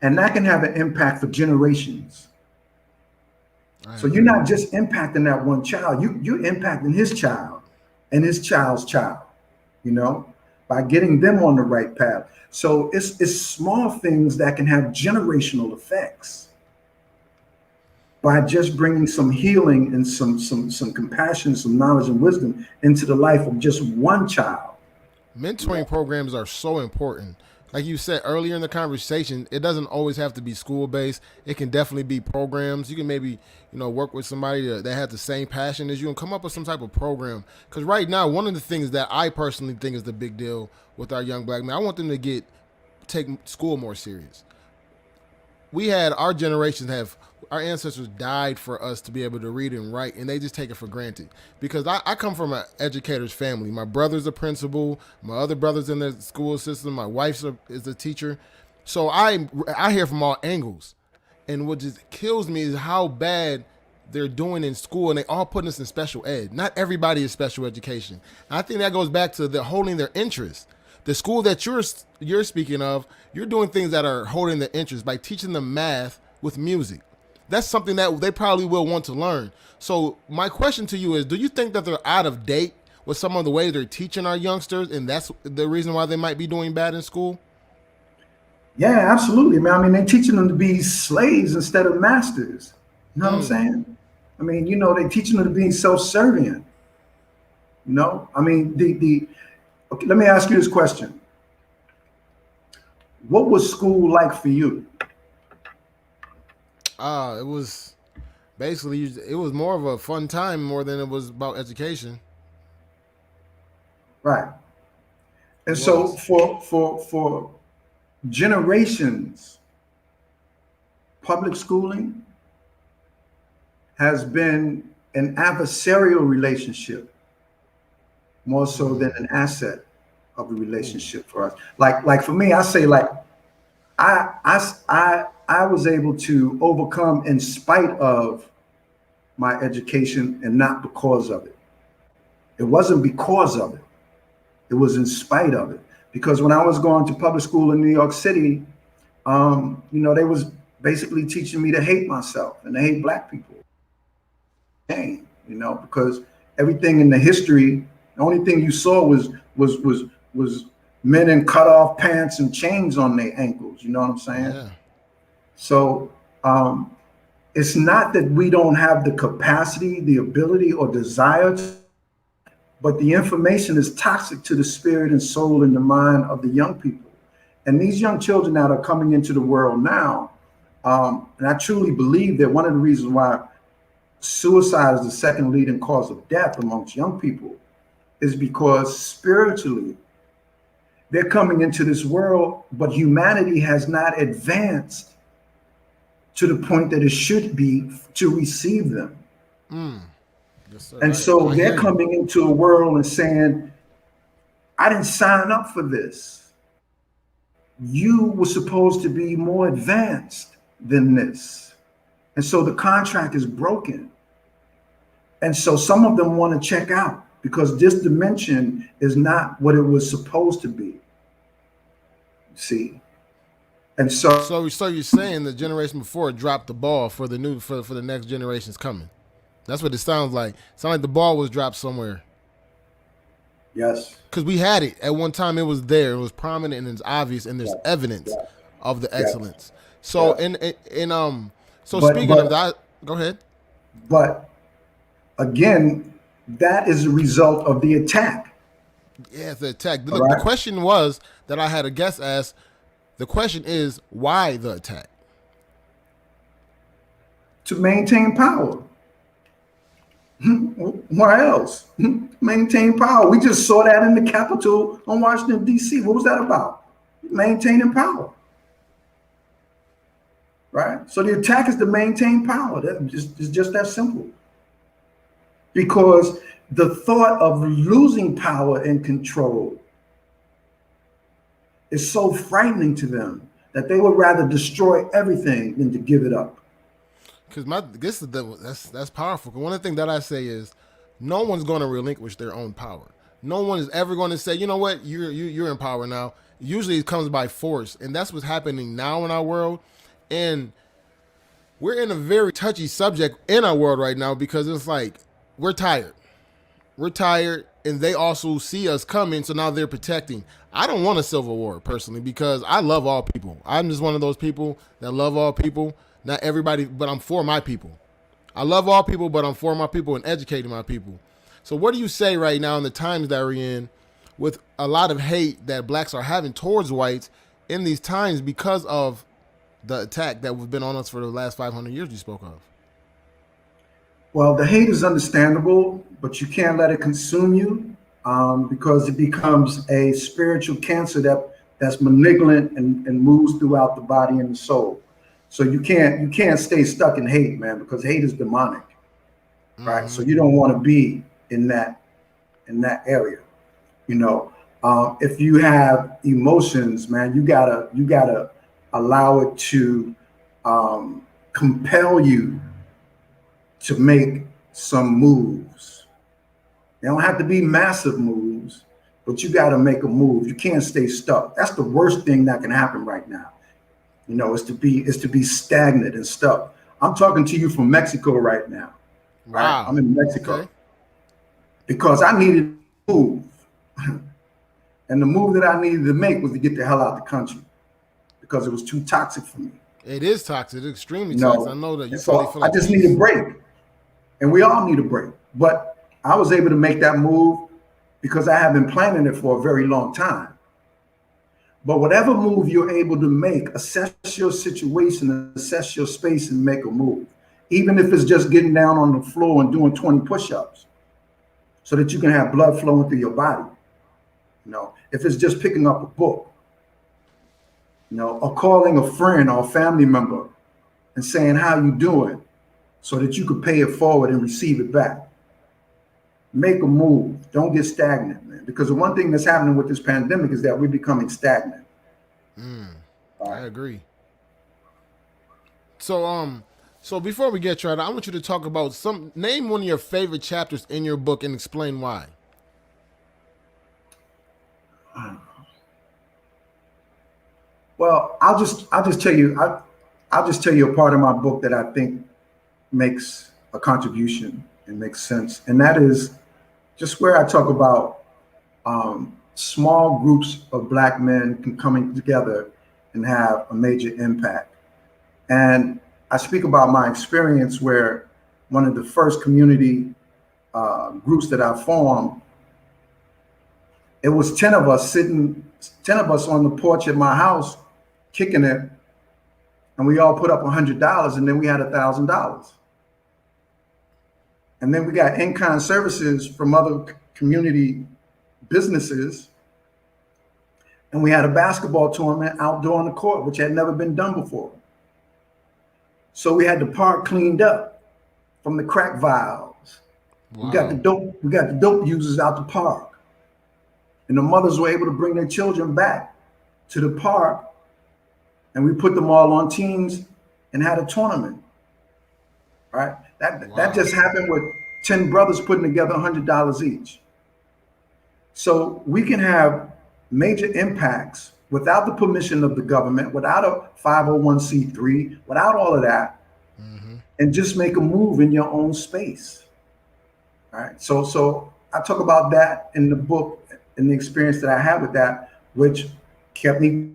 and that can have an impact for generations. So you're not just impacting that one child, you're impacting his child and his child's child, by getting them on the right path. So it's small things that can have generational effects by just bringing some healing and some compassion, some knowledge and wisdom into the life of just one child. Mentoring programs are so important. Like you said earlier in the conversation, it doesn't always have to be school based. It can definitely be programs. You can maybe, work with somebody that has the same passion as you and come up with some type of program. Because right now, one of the things that I personally think is the big deal with our young black men, I want them to take school more serious. We had our ancestors died for us to be able to read and write, and they just take it for granted. Because I come from an educator's family. My brother's a principal, my other brother's in the school system, my wife is a teacher. So I hear from all angles. And what just kills me is how bad they're doing in school, and they all putting us in special ed. Not everybody is special education. And I think that goes back to the holding their interest. The school that you're speaking of, you're doing things that are holding their interest by teaching them math with music. That's something that they probably will want to learn. So my question to you is, do you think that they're out of date with some of the way they're teaching our youngsters, and that's the reason why they might be doing bad in school? Yeah, absolutely, man. I mean, they're teaching them to be slaves instead of masters. You know what I'm saying? I mean, they're teaching them to be self-serving. I mean, okay, let me ask you this question. What was school like for you? It was basically, it was more of a fun time more than it was about education. Right. And so for generations, public schooling has been an adversarial relationship more so than an asset of a relationship for us. Like for me, I say I was able to overcome in spite of my education and not because of it. It wasn't because of it. It was in spite of it. Because when I was going to public school in New York City, they was basically teaching me to hate myself and to hate black people. Because everything in the history, the only thing you saw was men in cut off pants and chains on their ankles. You know what I'm saying? Yeah. So it's not that we don't have the capacity, the ability, or desire but the information is toxic to the spirit and soul and the mind of the young people. And these young children that are coming into the world now, and I truly believe that one of the reasons why suicide is the second leading cause of death amongst young people is because spiritually, they're coming into this world, but humanity has not advanced to the point that it should be to receive them. Yes, sir. And so they're coming into a world and saying, I didn't sign up for this. You were supposed to be more advanced than this. And so the contract is broken. And so some of them want to check out because this dimension is not what it was supposed to be. See? And so you're saying the generation before dropped the ball for the next generations coming. That's what it sounds like. It sounds like the ball was dropped somewhere. Yes. Because we had it at one time. It was there. It was prominent and it's obvious, and there's evidence of the excellence. So speaking of that, go ahead. But again, that is a result of the attack. Yeah, the attack. Look, the question was that I had a guest ask. The question is, why the attack? To maintain power. Why else? Maintain power. We just saw that in the Capitol on Washington, D.C. What was that about? Maintaining power. Right? So the attack is to maintain power. It's just that simple. Because the thought of losing power and control is so frightening to them that they would rather destroy everything than to give it up. Because that's powerful. One of the things that I say is, no one's going to relinquish their own power. No one is ever going to say, you know what, you're in power now. Usually it comes by force, and that's what's happening now in our world. And we're in a very touchy subject in our world right now because it's like we're tired. We're tired. and they also see us coming, so now they're protecting. I don't want a civil war personally because I love all people. I'm just one of those people that love all people. Not everybody, but I'm for my people. I love all people, but I'm for my people and educating my people. So what do you say right now in the times that we're in with a lot of hate that blacks are having towards whites in these times because of the attack that we've been on us for the last 500 years you spoke of? Well, the hate is understandable, but you can't let it consume you, because it becomes a spiritual cancer that's malignant and moves throughout the body and the soul. So you can't stay stuck in hate, man, because hate is demonic, right? So you don't want to be in that area. If you have emotions, man, you gotta allow it to compel you to make some moves. They don't have to be massive moves, but you got to make a move. You can't stay stuck. That's the worst thing that can happen right now. Is to be stagnant and stuck. I'm talking to you from Mexico right now. Wow. Right? I'm in Mexico because I needed to move. And the move that I needed to make was to get the hell out of the country because it was too toxic for me. It is toxic. It's extremely toxic. I know that you so probably feel like I just need a break. And we all need a break. But I was able to make that move because I have been planning it for a very long time. But whatever move you're able to make, assess your situation, assess your space, and make a move. Even if it's just getting down on the floor and doing 20 push-ups so that you can have blood flowing through your body. If it's just picking up a book, or calling a friend or a family member and saying, how you doing? So that you could pay it forward and receive it back. Make a move. Don't get stagnant, man. Because the one thing that's happening with this pandemic is that we're becoming stagnant. I agree. So before we get started, I want you to talk about name one of your favorite chapters in your book and explain why. Well, I'll just tell you a part of my book that I think makes a contribution and makes sense, and that is just where I talk about small groups of black men coming together and have a major impact. And I speak about my experience where one of the first community groups that I formed, it was 10 of us on the porch at my house kicking it, and we all put up $100, and then we had $1,000. And then we got in-kind services from other community businesses. And we had a basketball tournament outdoor on the court, which had never been done before. So we had the park cleaned up from the crack vials. Wow. We got the dope users out the park. And the mothers were able to bring their children back to the park. And we put them all on teams and had a tournament. Right? That just happened with 10 brothers putting together $100 each. So we can have major impacts without the permission of the government, without a 501c3, without all of that, and just make a move in your own space. All right. So I talk about that in the book and the experience that I had with that, which kept me.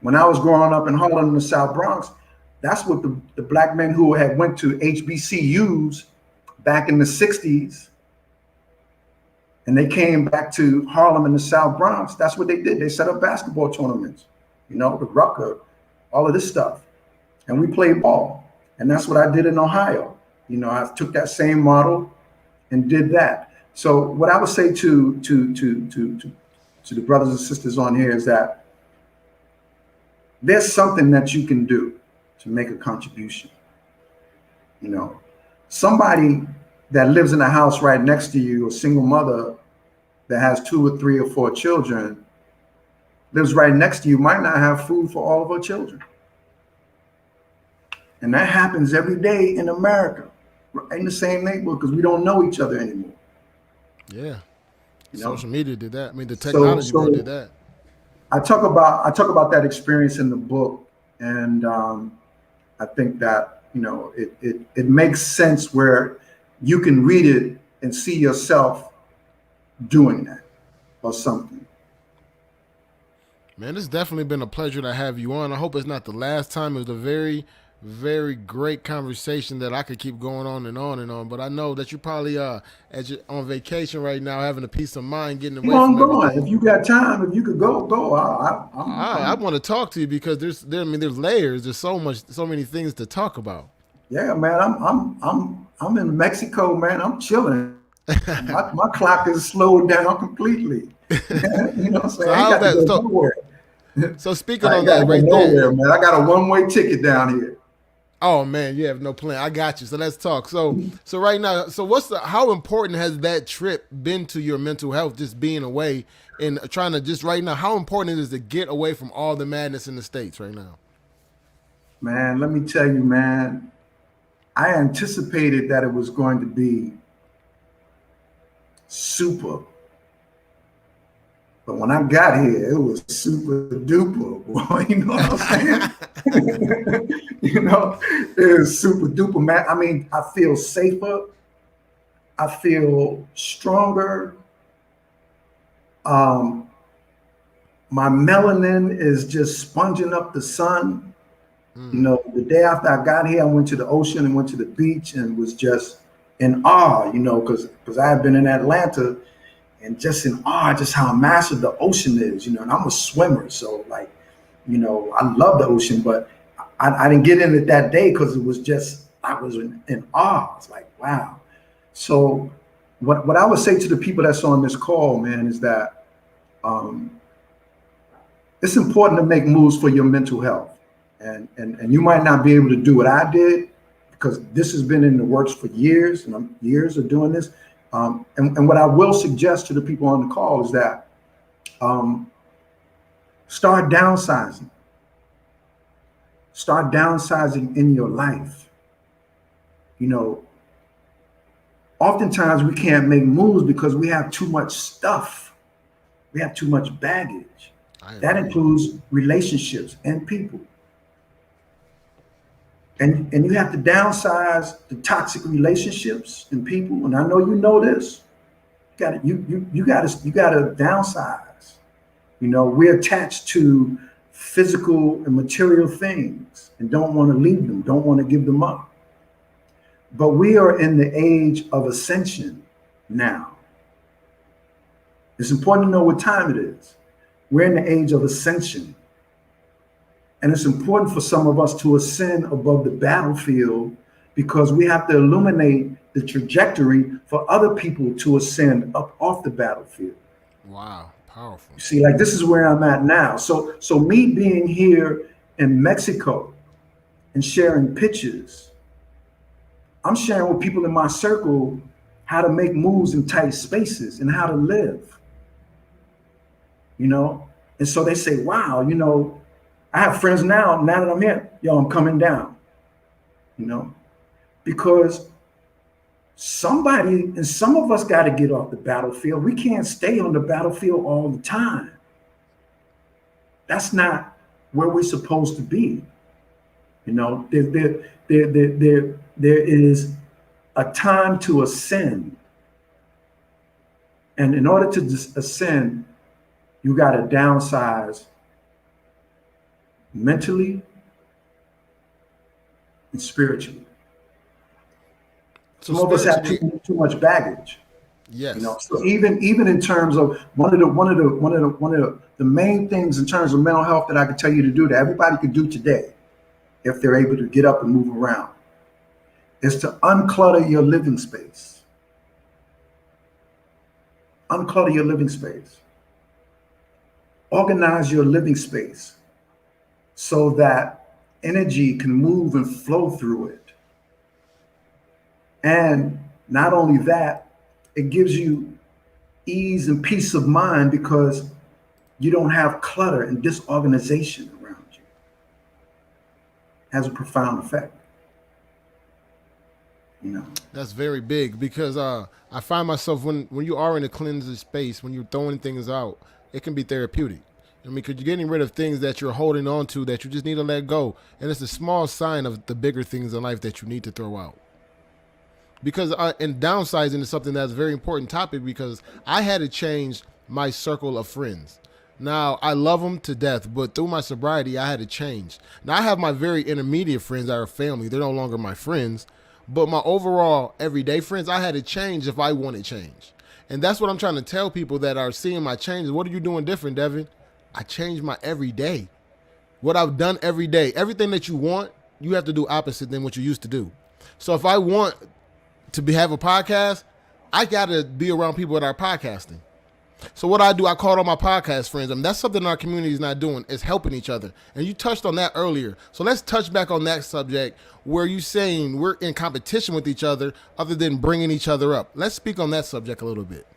When I was growing up in Harlem in the South Bronx, that's what the black men who had went to HBCUs back in the 60s, and they came back to Harlem in the South Bronx, that's what they did. They set up basketball tournaments, the Rucker, all of this stuff. And we played ball. And that's what I did in Ohio. I took that same model and did that. So what I would say to the brothers and sisters on here is that there's something that you can do to make a contribution. Somebody that lives in a house right next to you, a single mother that has 2 or 3 or 4 children, lives right next to you, might not have food for all of her children. And that happens every day in America, in the same neighborhood, because we don't know each other anymore. Yeah. Social media did that. I mean, the technology did that. I talk about that experience in the book, and I think that it makes sense where you can read it and see yourself doing that or something. Man, it's definitely been a pleasure to have you on. I hope it's not the last time. It was a very, very great conversation that I could keep going on and on and on. But I know that you're probably on vacation right now, having a peace of mind, getting Keep away on from going. If everything. you got time, if you could go. I want to talk to you because there's layers. There's so many things to talk about. Yeah, man. I'm in Mexico, man. I'm chilling. My clock is slowed down completely. You know what I'm saying? So I ain't how's got to that? go nowhere. So speaking I on ain't got that to go right there. nowhere, man. I got a one-way ticket down here. Oh man, you have no plan. I got you. So let's talk. So right now, so how important has that trip been to your mental health? Just being away and trying to just right now, how important it is to get away from all the madness in the States right now? Man, let me tell you, man. I anticipated that it was going to be super. But when I got here, it was super duper, boy. You know what I'm saying? You know, it was super duper, man. I mean, I feel safer. I feel stronger. Um, my melanin is just sponging up the sun. You know, the day after I got here, I went to the ocean and went to the beach and was just in awe, you know, because I had been in Atlanta and just in awe, just how massive the ocean is, you know, and I'm a swimmer. So like, you know, I love the ocean, but I didn't get in it that day because it was just, I was in awe. It's like, wow. So what I would say to the people that's on this call, man, is that um, it's important to make moves for your mental health. And you might not be able to do what I did because this has been in the works for years and I'm years of doing this. And what I will suggest to the people on the call is that um, start downsizing. Start downsizing in your life. You know, oftentimes we can't make moves because we have too much stuff. We have too much baggage. That includes relationships and people. And you have to downsize the toxic relationships and people. And I know you know this. You gotta downsize. You know, we're attached to physical and material things and don't want to leave them, don't want to give them up. But we are in the age of ascension now. It's important to know what time it is. We're in the age of ascension. And it's important for some of us to ascend above the battlefield because we have to illuminate the trajectory for other people to ascend up off the battlefield. Wow, powerful. You see, like this is where I'm at now. So me being here in Mexico and sharing pictures, I'm sharing with people in my circle how to make moves in tight spaces and how to live. You know, and so they say, wow, you know, I have friends now that I'm here, yo, I'm coming down, you know, because somebody and some of us got to get off the battlefield. We can't stay on the battlefield all the time. That's not where we're supposed to be. You know, there is a time to ascend. And in order to ascend, you got to downsize mentally and spiritually. So some of us have too much baggage. Yes. You know, so even in terms of one of the main things in terms of mental health that I can tell you to do that everybody could do today, if they're able to get up and move around, is to unclutter your living space. Unclutter your living space. Organize your living space so that energy can move and flow through it. And not only that, it gives you ease and peace of mind because you don't have clutter and disorganization around you. It has a profound effect. You know, that's very big because I find myself when you are in a cleansing space, when you're throwing things out, it can be therapeutic. I mean, because you're getting rid of things that you're holding on to that you just need to let go. And it's a small sign of the bigger things in life that you need to throw out. because and downsizing is something that's a very important topic because I had to change my circle of friends. Now I love them to death, but through my sobriety, I had to change. Now I have my very intermediate friends that are family; they're no longer my friends. But my overall everyday friends, I had to change if I wanted change, and that's what I'm trying to tell people that are seeing my changes. What are you doing different, Devin? I changed my everyday. What I've done every day, everything that you want, you have to do opposite than what you used to do. So if I want to have a podcast, I got to be around people that are podcasting. So what I do, I call all my podcast friends. I mean, that's something our community is not doing, is helping each other. And you touched on that earlier. So let's touch back on that subject where you saying we're in competition with each other other than bringing each other up. Let's speak on that subject a little bit.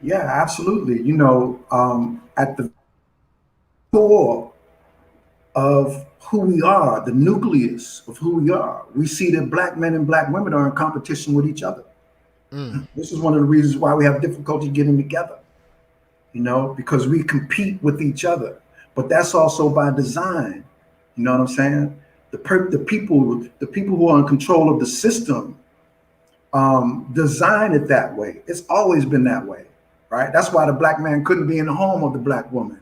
Yeah, absolutely. At the core of who we are, the nucleus of who we are, we see that black men and black women are in competition with each other. This is one of the reasons why we have difficulty getting together, because we compete with each other. But that's also by design. You know what I'm saying? The people who are in control of the system design it that way. It's always been that way, right? That's why the black man couldn't be in the home of the black woman.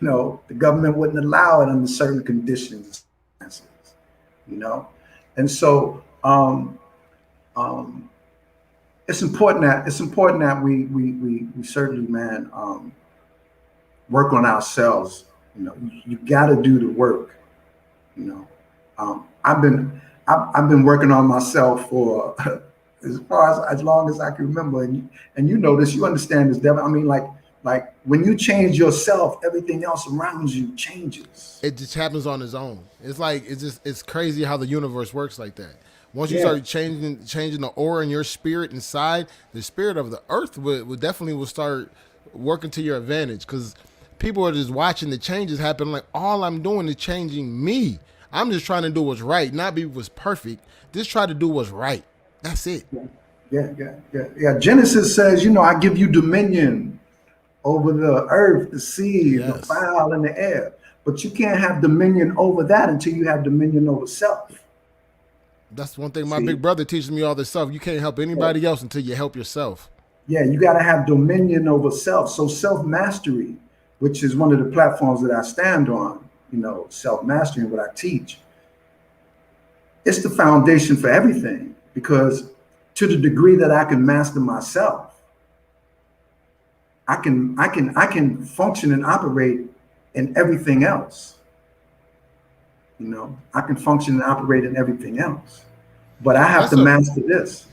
The government wouldn't allow it under certain conditions, and so it's important that we certainly, man, work on ourselves. You got to do the work. I've been working on myself for as long as I can remember, and you know this, you understand this, Devin. I mean, like when you change yourself, everything else around you changes. It just happens on its own. It's like it's crazy how the universe works like that. Once you start changing the aura in your spirit inside, the spirit of the earth will definitely start working to your advantage, because people are just watching the changes happen. Like, all I'm doing is changing me. I'm just trying to do what's right, not be what's perfect. Just try to do what's right. That's it. Yeah. Genesis says, I give you dominion over the earth, the sea, the fowl, and the air. But you can't have dominion over that until you have dominion over self. That's one thing my big brother teaches me all this stuff. You can't help anybody else until you help yourself. Yeah, you got to have dominion over self. So self-mastery, which is one of the platforms that I stand on, self-mastery and what I teach, it's the foundation for everything, because to the degree that I can master myself, I can function and operate in everything else. I can function and operate in everything else, but I have to master this.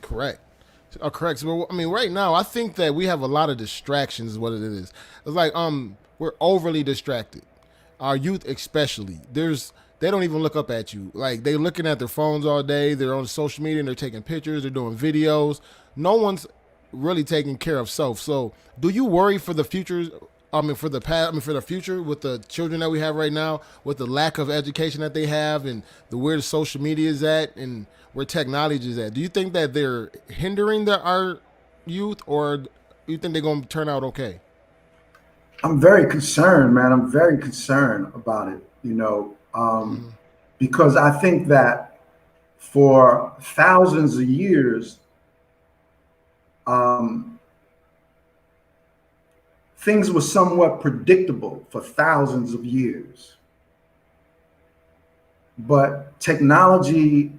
Correct. Correct. So, I mean, right now, I think that we have a lot of distractions is what it is. It's like, we're overly distracted. Our youth especially. They don't even look up at you. Like, they're looking at their phones all day. They're on social media and they're taking pictures. They're doing videos. No one's really taking care of self. So do you worry for the future? For the future with the children that we have right now, with the lack of education that they have and where the social media is at and where technology is at? Do you think that they're hindering our youth, or do you think they're going to turn out okay? I'm very concerned, man. I'm very concerned about it, because I think that for thousands of years, things were somewhat predictable for thousands of years. But technology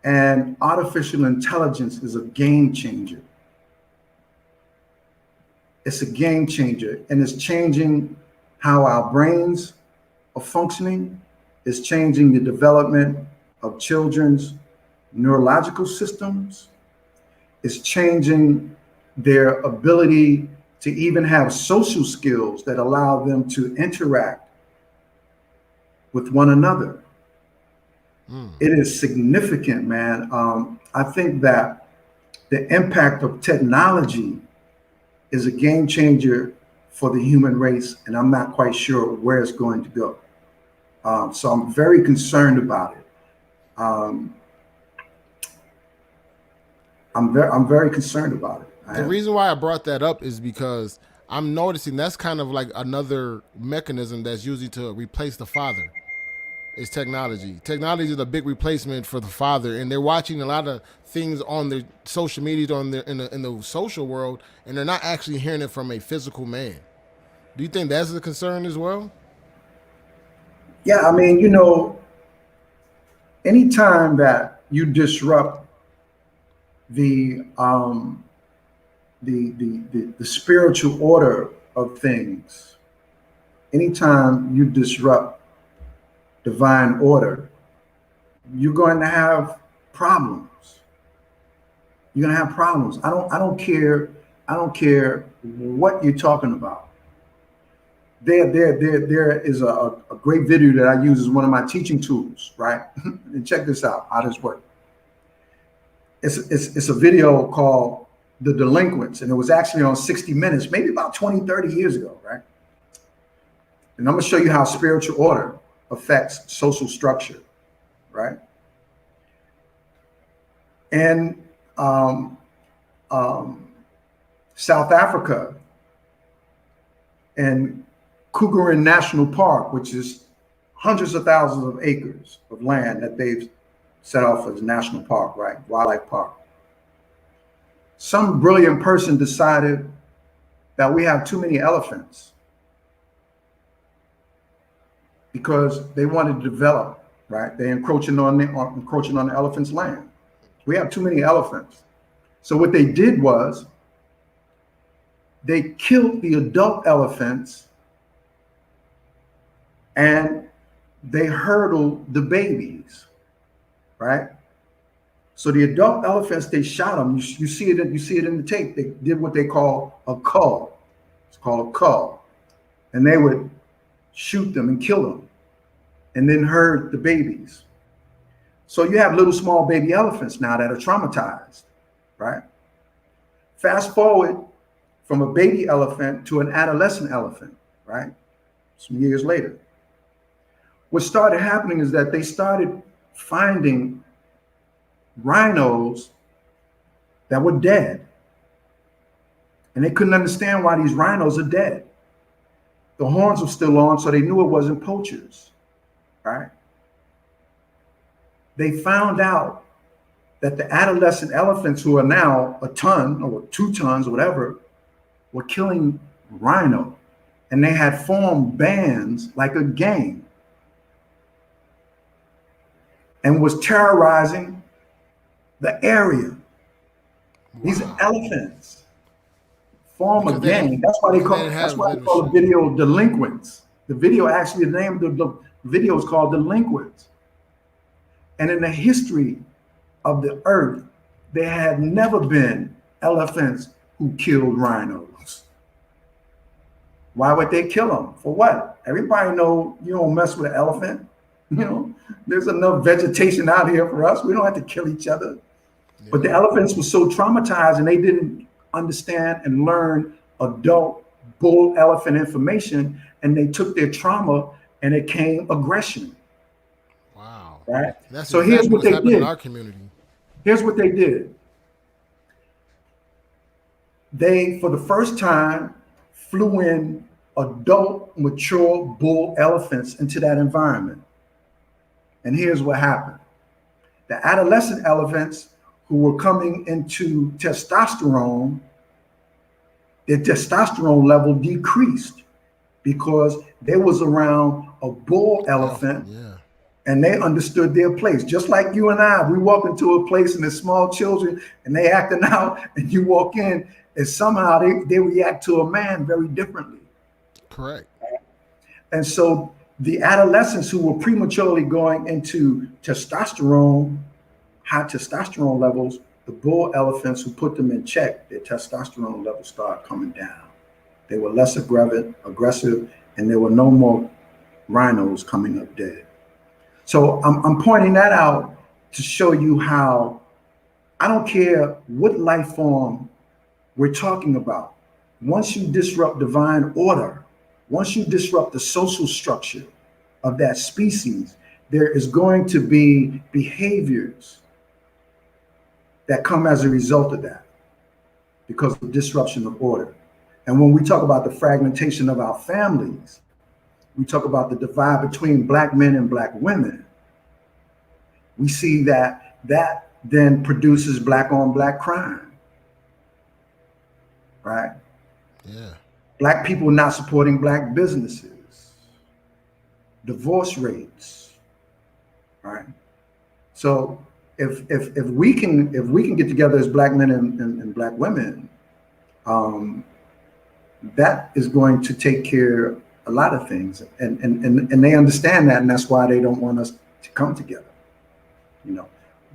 and artificial intelligence is a game changer. It's a game changer, and it's changing how our brains are functioning. It's changing the development of children's neurological systems. It's changing their ability to even have social skills that allow them to interact with one another. It is significant, man. I think that the impact of technology is a game changer for the human race, and I'm not quite sure where it's going to go. So I'm very concerned about it. I'm very concerned about it. The reason why I brought that up is because I'm noticing that's kind of like another mechanism that's usually to replace the father. is technology. Technology is a big replacement for the father, and they're watching a lot of things on their social media, on their in the social world, and they're not actually hearing it from a physical man. Do you think that's a concern as well? Yeah, I mean, anytime that you disrupt the the spiritual order of things, anytime you disrupt divine order, you're going to have problems. You're going to have problems. I don't care what you're talking about. There is a great video that I use as one of my teaching tools, right? And check this out, how this works. It's a video called The Delinquents, and it was actually on 60 Minutes, maybe about 20, 30 years ago, right? And I'm gonna show you how spiritual order affects social structure, right? And South Africa and Kruger National Park, which is hundreds of thousands of acres of land that they've set off as a national park, right? Wildlife park. Some brilliant person decided that we have too many elephants because they wanted to develop, right? They're encroaching on the elephants' land. We have too many elephants. So what they did was they killed the adult elephants and they hurdled the babies, right? So the adult elephants, they shot them. You see it in the tape. They did what they call a cull. It's called a cull. And they would shoot them and kill them and then herd the babies. So you have little small baby elephants now that are traumatized, right? Fast forward from a baby elephant to an adolescent elephant, right? Some years later. What started happening is that they started finding rhinos that were dead. And they couldn't understand why these rhinos are dead. The horns were still on, so they knew it wasn't poachers, right? They found out that the adolescent elephants, who are now a ton or 2 tons or whatever, were killing rhino. And they had formed bands like a gang and was terrorizing the area. Wow. These elephants form a gang. That's why they call the video Delinquents. The video, actually, the name of the video is called Delinquents. And in the history of the earth, there had never been elephants who killed rhinos. Why would they kill them? For what? Everybody know you don't mess with an elephant. There's enough vegetation out here for us. We don't have to kill each other. Yeah. But the elephants were so traumatized and they didn't understand and learn adult bull elephant information, and they took their trauma and it came aggression. Wow. Right? That's so exactly here's what they did. In our community. Here's what they did. They, for the first time, flew in adult, mature bull elephants into that environment. And here's what happened. The adolescent elephants who were coming into testosterone, their testosterone level decreased because they was around a bull elephant. Yeah. And they understood their place. Just like you and I, we walk into a place and there's small children and they acting out, and you walk in and somehow they react to a man very differently. Correct. And so the adolescents who were prematurely going into testosterone, high testosterone levels, the bull elephants who put them in check, their testosterone levels started coming down. They were less aggressive, and there were no more rhinos coming up dead. So I'm pointing that out to show you how I don't care what life form we're talking about. Once you disrupt divine order, once you disrupt the social structure of that species, there is going to be behaviors that come as a result of that because of disruption of order. And when we talk about the fragmentation of our families, we talk about the divide between black men and black women. We see that then produces black on black crime, right? Yeah. Black people not supporting black businesses, divorce rates, right? So if we can get together as black men and black women, that is going to take care of a lot of things, and they understand that, and that's why they don't want us to come together, you know.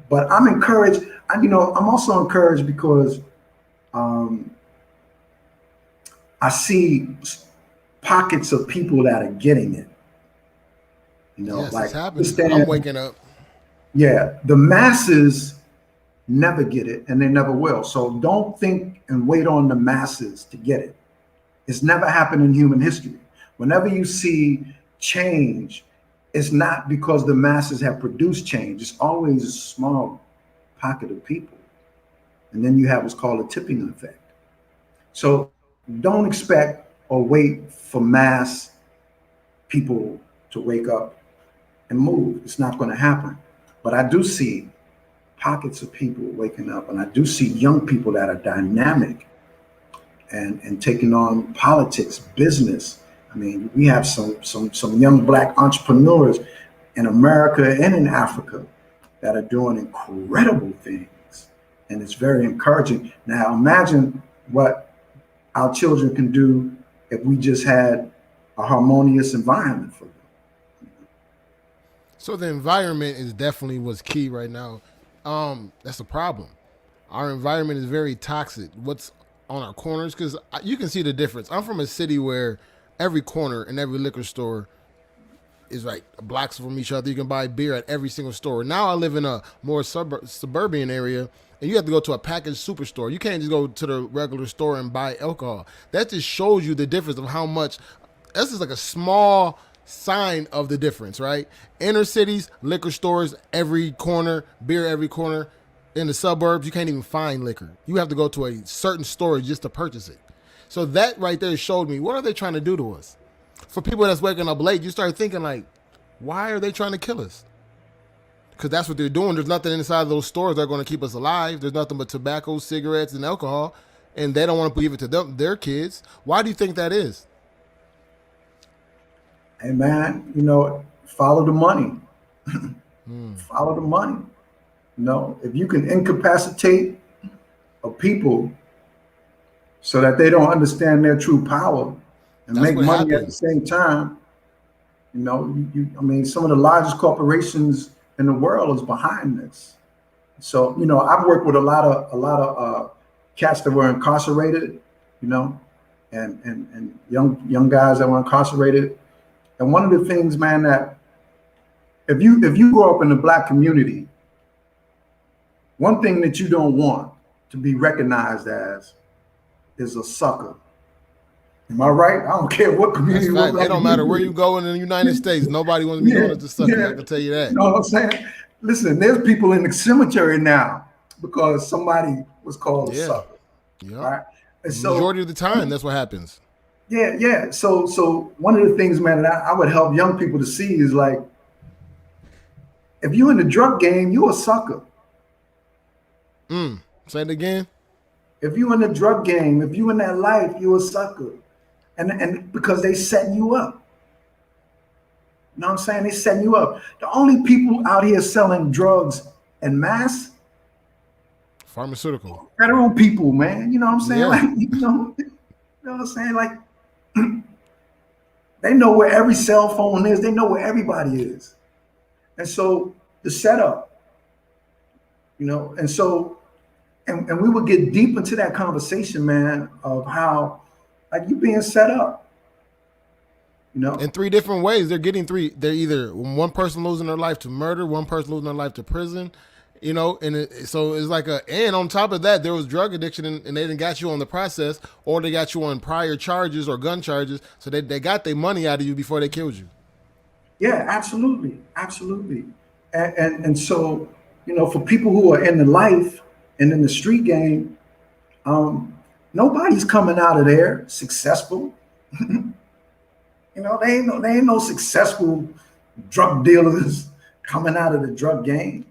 But I'm encouraged. I'm also encouraged because I see pockets of people that are getting it. Yes, like it's happening. I'm waking up. Yeah, the masses never get it, and they never will. So don't think and wait on the masses to get it. It's never happened in human history. Whenever you see change, it's not because the masses have produced change. It's always a small pocket of people. And then you have what's called a tipping effect. So don't expect or wait for mass people to wake up and move. It's not going to happen. But I do see pockets of people waking up, and I do see young people that are dynamic and taking on politics, business. I mean, we have some young black entrepreneurs in America and in Africa that are doing incredible things, and it's very encouraging. Now, imagine what our children can do if we just had a harmonious environment for them. So the environment is definitely what's key right now. That's a problem. Our environment is very toxic. What's on our corners, because you can see the difference. I'm from a city where every corner and every liquor store is like blocks from each other. You can buy beer at every single store. Now I live in a more suburban area, and you have to go to a packaged superstore. You can't just go to the regular store and buy alcohol. That just shows you the difference of how much. This is like a small sign of the difference, right? Inner cities, liquor stores every corner, beer every corner. In the suburbs, you can't even find liquor. You have to go to a certain store just to purchase it. So that right there showed me, what are they trying to do to us? For people that's waking up late, you start thinking like, why are they trying to kill us? Because that's what they're doing. There's nothing inside of those stores that are going to keep us alive. There's nothing but tobacco, cigarettes, and alcohol, and they don't want to give it to their kids. Why do you think that is? Hey man, follow the money. Follow the money. If you can incapacitate a people so that they don't understand their true power and make money at the same time, some of the largest corporations in the world is behind this. So, I've worked with a lot of cats that were incarcerated, and young guys that were incarcerated. And one of the things, man, that if you grow up in the black community, one thing that you don't want to be recognized as is a sucker. Am I right? I don't care what community. Right. It don't matter where you go in the United States. Nobody wants to be known as a sucker. Yeah. I can tell you that. You know what I'm saying? Listen, there's people in the cemetery now because somebody was called a sucker. Yeah. Right? And so, majority of the time, that's what happens. Yeah. So one of the things, man, that I would help young people to see is like, if you're in the drug game, you're a sucker. Say it again. If you in the drug game, if you in that life, you a sucker. And because they setting you up. You know what I'm saying? They setting you up. The only people out here selling drugs en masse, pharmaceutical. Federal people, man. You know what I'm saying? Yeah. Like, you know what I'm saying? Like, they know where every cell phone is. They know where everybody is. And so the setup, and so and we would get deep into that conversation, man, of how like you being set up. In three different ways. They're getting three. They're either one person losing their life to murder, one person losing their life to prison, and so it's like and on top of that, there was drug addiction and they didn't got you on the process, or they got you on prior charges or gun charges. So they got their money out of you before they killed you. Yeah, absolutely. And so, for people who are in the life and in the street game, nobody's coming out of there successful. You know, they ain't no successful drug dealers coming out of the drug game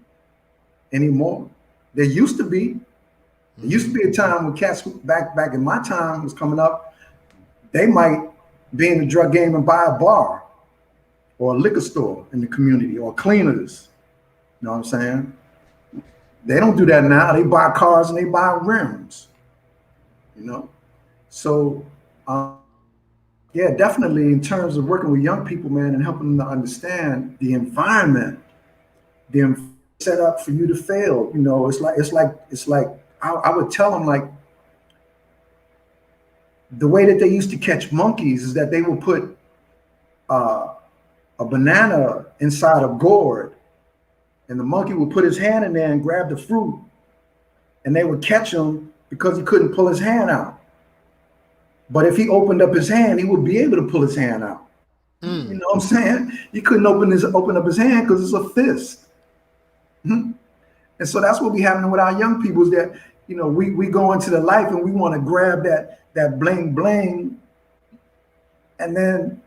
anymore. There used to be. There used to be a time when cats back in my time was coming up, they might be in the drug game and buy a bar or a liquor store in the community or cleaners. You know what I'm saying? They don't do that now. They buy cars and they buy rims. You know? So yeah, definitely in terms of working with young people, man, and helping them to understand the environment, set up for you to fail. You know, it's like I would tell them, like, the way that they used to catch monkeys is that they would put a banana inside a gourd, and the monkey would put his hand in there and grab the fruit, and they would catch him because he couldn't pull his hand out. But if he opened up his hand, he would be able to pull his hand out. You know what I'm saying? He couldn't open up his hand because it's a fist. And so that's what we happening with our young people, is that, you know, we go into the life and we want to grab that bling bling, and then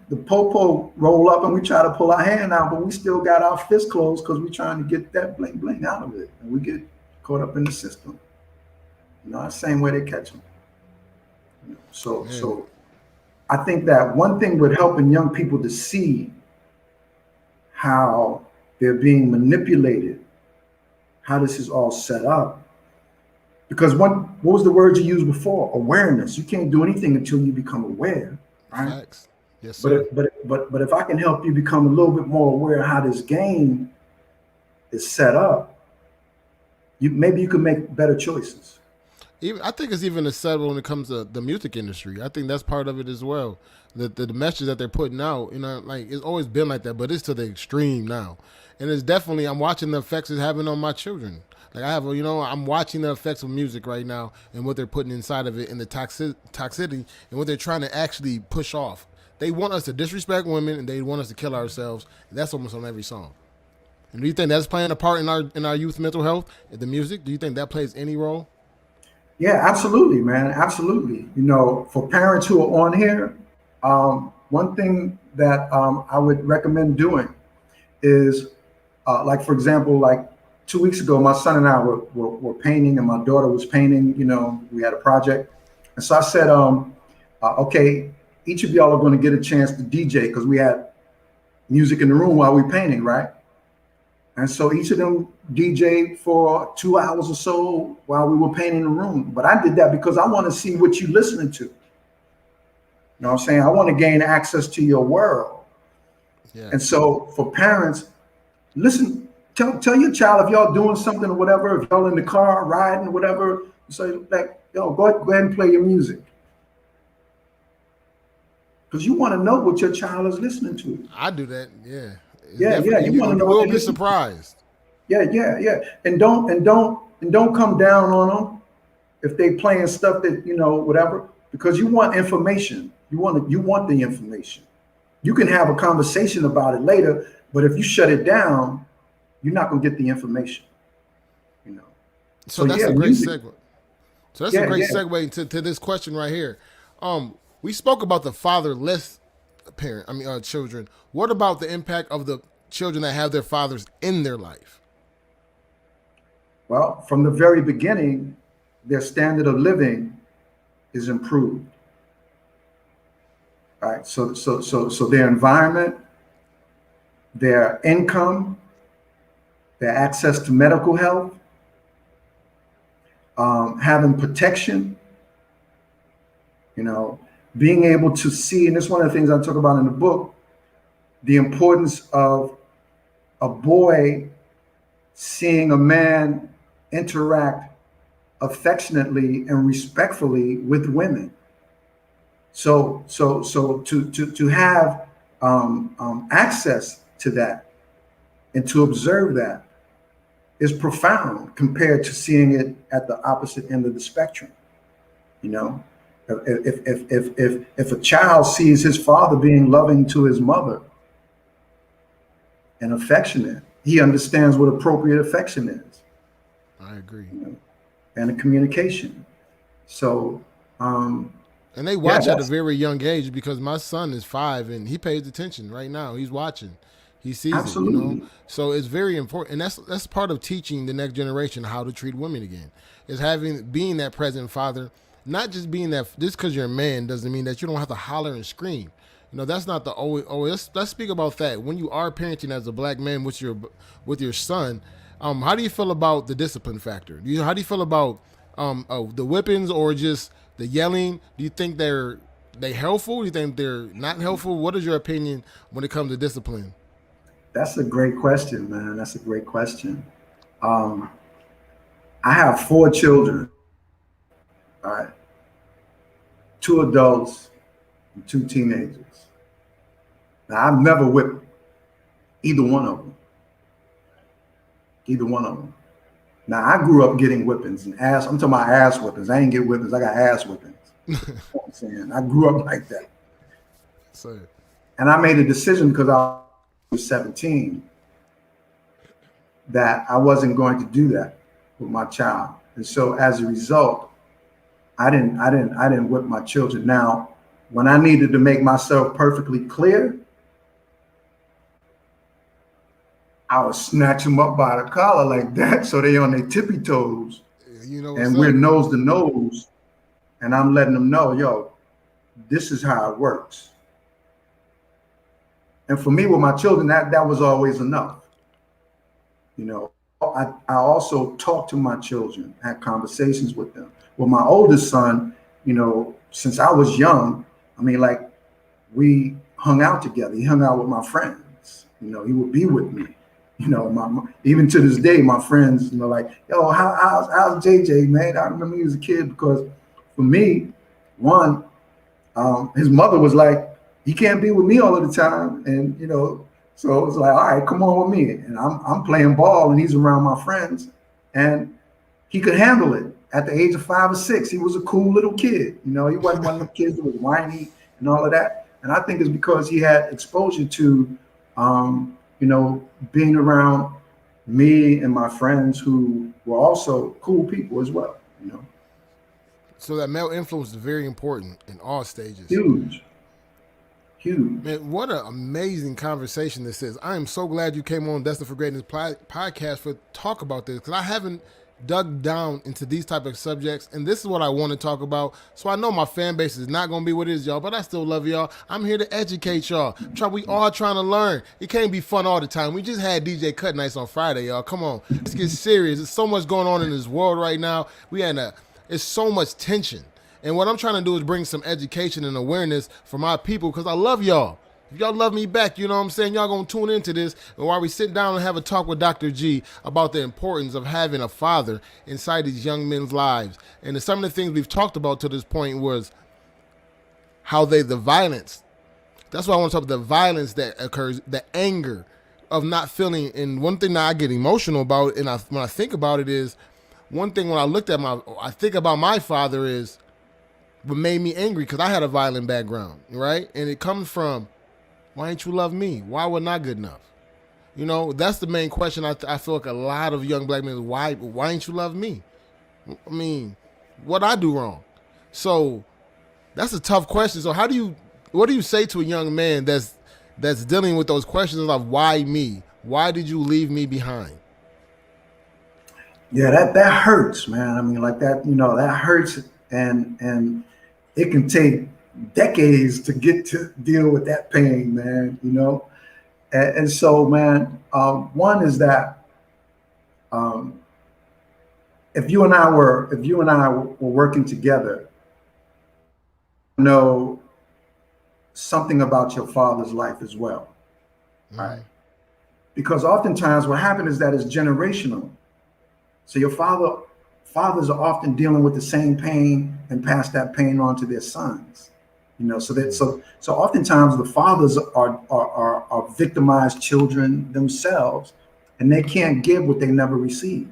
the popo roll up and we try to pull our hand out, but we still got our fist closed because we're trying to get that bling bling out of it, and we get caught up in the system. You know, the same way they catch them. You know, so I think that one thing with helping young people to see how they're being manipulated, how this is all set up. Because what was the word you used before? Awareness. You can't do anything until you become aware, right? Facts. Yes, sir. But if I can help you become a little bit more aware of how this game is set up, maybe you can make better choices. I think it's even a subtle when it comes to the music industry. I think that's part of it as well. The message that they're putting out, you know, like, it's always been like that, but it's to the extreme now. And it's definitely, I'm watching the effects it's having on my children. Like, I'm watching the effects of music right now and what they're putting inside of it, and the toxicity and what they're trying to actually push off. They want us to disrespect women, and they want us to kill ourselves. And that's almost on every song. And do you think that's playing a part in our youth mental health, the music? Do you think that plays any role? Yeah, absolutely, man. Absolutely. You know, for parents who are on here, one thing that I would recommend doing is, like, for example, like 2 weeks ago, my son and I were painting, and my daughter was painting. You know, we had a project. And so I said, okay, each of y'all are going to get a chance to DJ, because we had music in the room while we were painting, right? And so each of them DJ'd for 2 hours or so while we were painting the room. But I did that because I want to see what you're listening to. You know what I'm saying? I want to gain access to your world. Yeah. And so for parents, listen, tell your child, if y'all doing something or whatever, if y'all in the car riding or whatever, say, like, yo, go ahead and play your music. Because you want to know what your child is listening to. I do that, yeah. Yeah. You want to know. You will be surprised. Yeah. And don't come down on them if they playing stuff that, you know, whatever, because you want information. You want the information. You can have a conversation about it later, but if you shut it down, you're not gonna get the information. You know. So that's a great segue. So that's a great segue to this question right here. We spoke about the fatherless children. What about the impact of the children that have their fathers in their life? Well, from the very beginning, their standard of living is improved. All right. So their environment, their income, their access to medical health, having protection, you know, being able to see, and this is one of the things I talk about in the book, the importance of a boy seeing a man interact affectionately and respectfully with women. So to have access to that and to observe that is profound compared to seeing it at the opposite end of the spectrum. You know, if a child sees his father being loving to his mother and affectionate, he understands what appropriate affection is. I agree. You know, and a communication. So and And they watch at a very young age because my son is 5 and he pays attention right now. He's watching. He sees it, you know. So it's very important, and that's part of teaching the next generation how to treat women again. Is being that present father, not just being that. Just because you're a man doesn't mean that you don't have to holler and scream. You know, that's not the always. Let's speak about that. When you are parenting as a black man with your son, how do you feel about the discipline factor? How do you feel about the whippings or just the yelling? Do you think they're helpful? Do you think they're not helpful? What is your opinion when it comes to discipline? That's a great question, man. That's a great question. I have 4 children. All right. 2 adults and 2 teenagers. Now, I've never whipped either one of them. Either one of them. Now, I grew up getting whippings and I'm talking about ass whippings. I didn't get whippings. I got ass whippings. You know what I'm saying? I grew up like that. So, and I made a decision because I was 17 that I wasn't going to do that with my child. And so as a result, I didn't whip my children. Now, when I needed to make myself perfectly clear, I would snatch them up by the collar like that so they on their tippy toes. You know, and we're nose to nose. And I'm letting them know, yo, this is how it works. And for me, with my children, that was always enough. You know, I also talked to my children, had conversations with them. With my oldest son, you know, since I was young, I mean, like, we hung out together. He hung out with my friends. You know, he would be with me. You know, even to this day, my friends, you know, like, yo, how's JJ, man? I remember he was a kid because for me, one, his mother was like, he can't be with me all of the time. And, you know, so it was like, all right, come on with me. And I'm playing ball and he's around my friends and he could handle it. At the age of 5 or 6, he was a cool little kid. You know, he wasn't one of the kids that was whiny and all of that. And I think it's because he had exposure to, you know, being around me and my friends who were also cool people as well, you know. So that male influence is very important in all stages. Huge. Man, what an amazing conversation this is. I am so glad you came on Destined for Greatness podcast for talk about this, because I haven't dug down into these type of subjects, and this is what I want to talk about. So I know my fan base is not going to be what it is, y'all, but I still love y'all. I'm here to educate y'all. We all trying to learn. It can't be fun all the time. We just had DJ Cut Nights on Friday, y'all. Come on. Let's get serious. There's so much going on in this world right now. It's so much tension. And what I'm trying to do is bring some education and awareness for my people, because I love y'all. If y'all love me back, you know what I'm saying, y'all going to tune into this. And while we sit down and have a talk with Dr. G about the importance of having a father inside these young men's lives. And some of the things we've talked about to this point was how the violence. That's why I want to talk about the violence that occurs, the anger of not feeling. And one thing that I get emotional about, and when I think about it, is one thing when I think about my father is what made me angry, because I had a violent background, right? And it comes from, why ain't you love me? Why wasn't I good enough? You know, that's the main question. I feel like a lot of young black men, why ain't you love me? I mean, what I do wrong? So that's a tough question. So what do you say to a young man that's dealing with those questions of why me? Why did you leave me behind? Yeah, that hurts, man. I mean, like that, you know, that hurts, and it can take decades to get to deal with that pain, man, you know. And so, man, one is that if you and I were working together, know something about your father's life as well, right? Because oftentimes what happens is that it's generational. So your fathers are often dealing with the same pain and pass that pain on to their sons. You know, so oftentimes the fathers are victimized children themselves, and they can't give what they never received.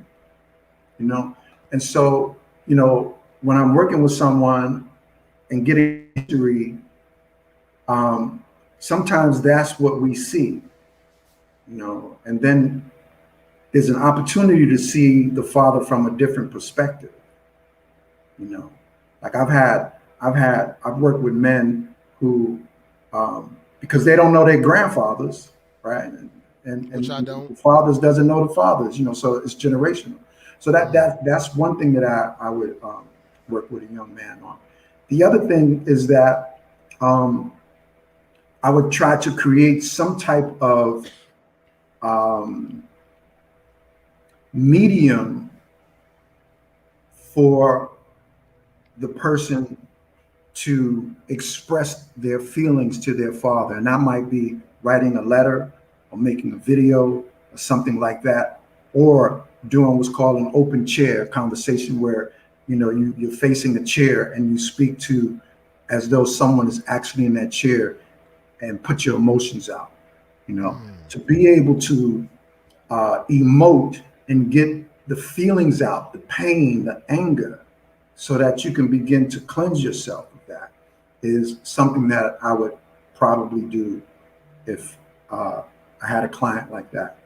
You know, and so, you know, when I'm working with someone and getting injury, sometimes that's what we see. You know, and then there's an opportunity to see the father from a different perspective. You know, like I've had I've worked with men who, because they don't know their grandfathers, right? Which I And don't. the fathers doesn't know the fathers, so it's generational. So Mm. that's one thing that I would work with a young man on. The other thing is that um, I would try to create some type of um, medium for the person to express their feelings to their father. And that might be writing a letter or making a video or something like that, or doing what's called an open chair conversation where you're facing a chair and you speak to as though someone is actually in that chair and put your emotions out. To be able to emote and get the feelings out, the pain, the anger, so that you can begin to cleanse yourself of that is something that I would probably do if I had a client like that.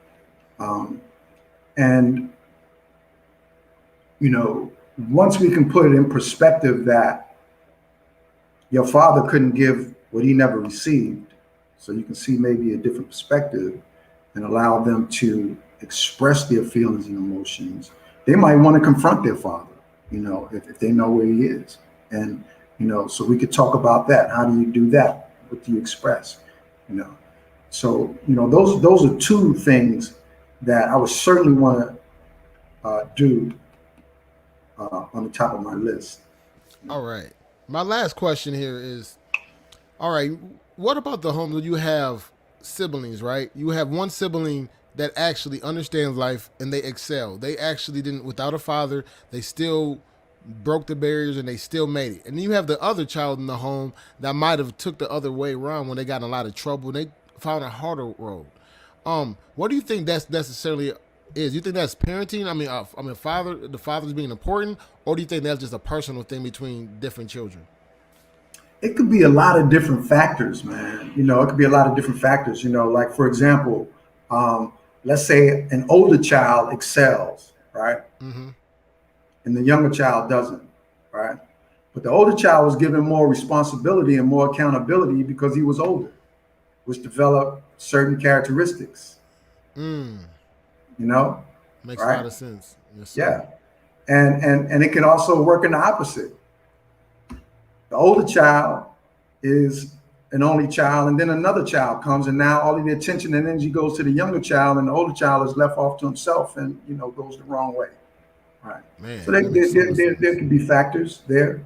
And, once we can put it in perspective that your father couldn't give what he never received, so you can see maybe a different perspective and allow them to express their feelings and emotions. They might want to confront their father, if they know where he is. And, so we could talk about that. How do you do that? What do you express? So, those are two things that I would certainly want to do on the top of my list. All right. My last question here is, all right, what about the home that you have siblings, right? You have one sibling that actually understands life and they excel. They actually didn't, without a father, they still broke the barriers and they still made it. And then you have the other child in the home that might have took the other way around when they got in a lot of trouble and they found a harder road. What do you think that's necessarily is? You think that's parenting? The father's being important, or do you think that's just a personal thing between different children? It could be a lot of different factors, man. It could be a lot of different factors. Like for example, let's say an older child excels, right? Mm-hmm. And the younger child doesn't, right? But the older child was given more responsibility and more accountability because he was older, which developed certain characteristics, Mm. you know, Makes a lot right? of sense. Yes, sir. Yeah. And it can also work in the opposite. The older child is an only child, and then another child comes, and now all of the attention and energy goes to the younger child, and the older child is left off to himself and goes the wrong way. Right. So Man, that makes so much there sense. can be factors there.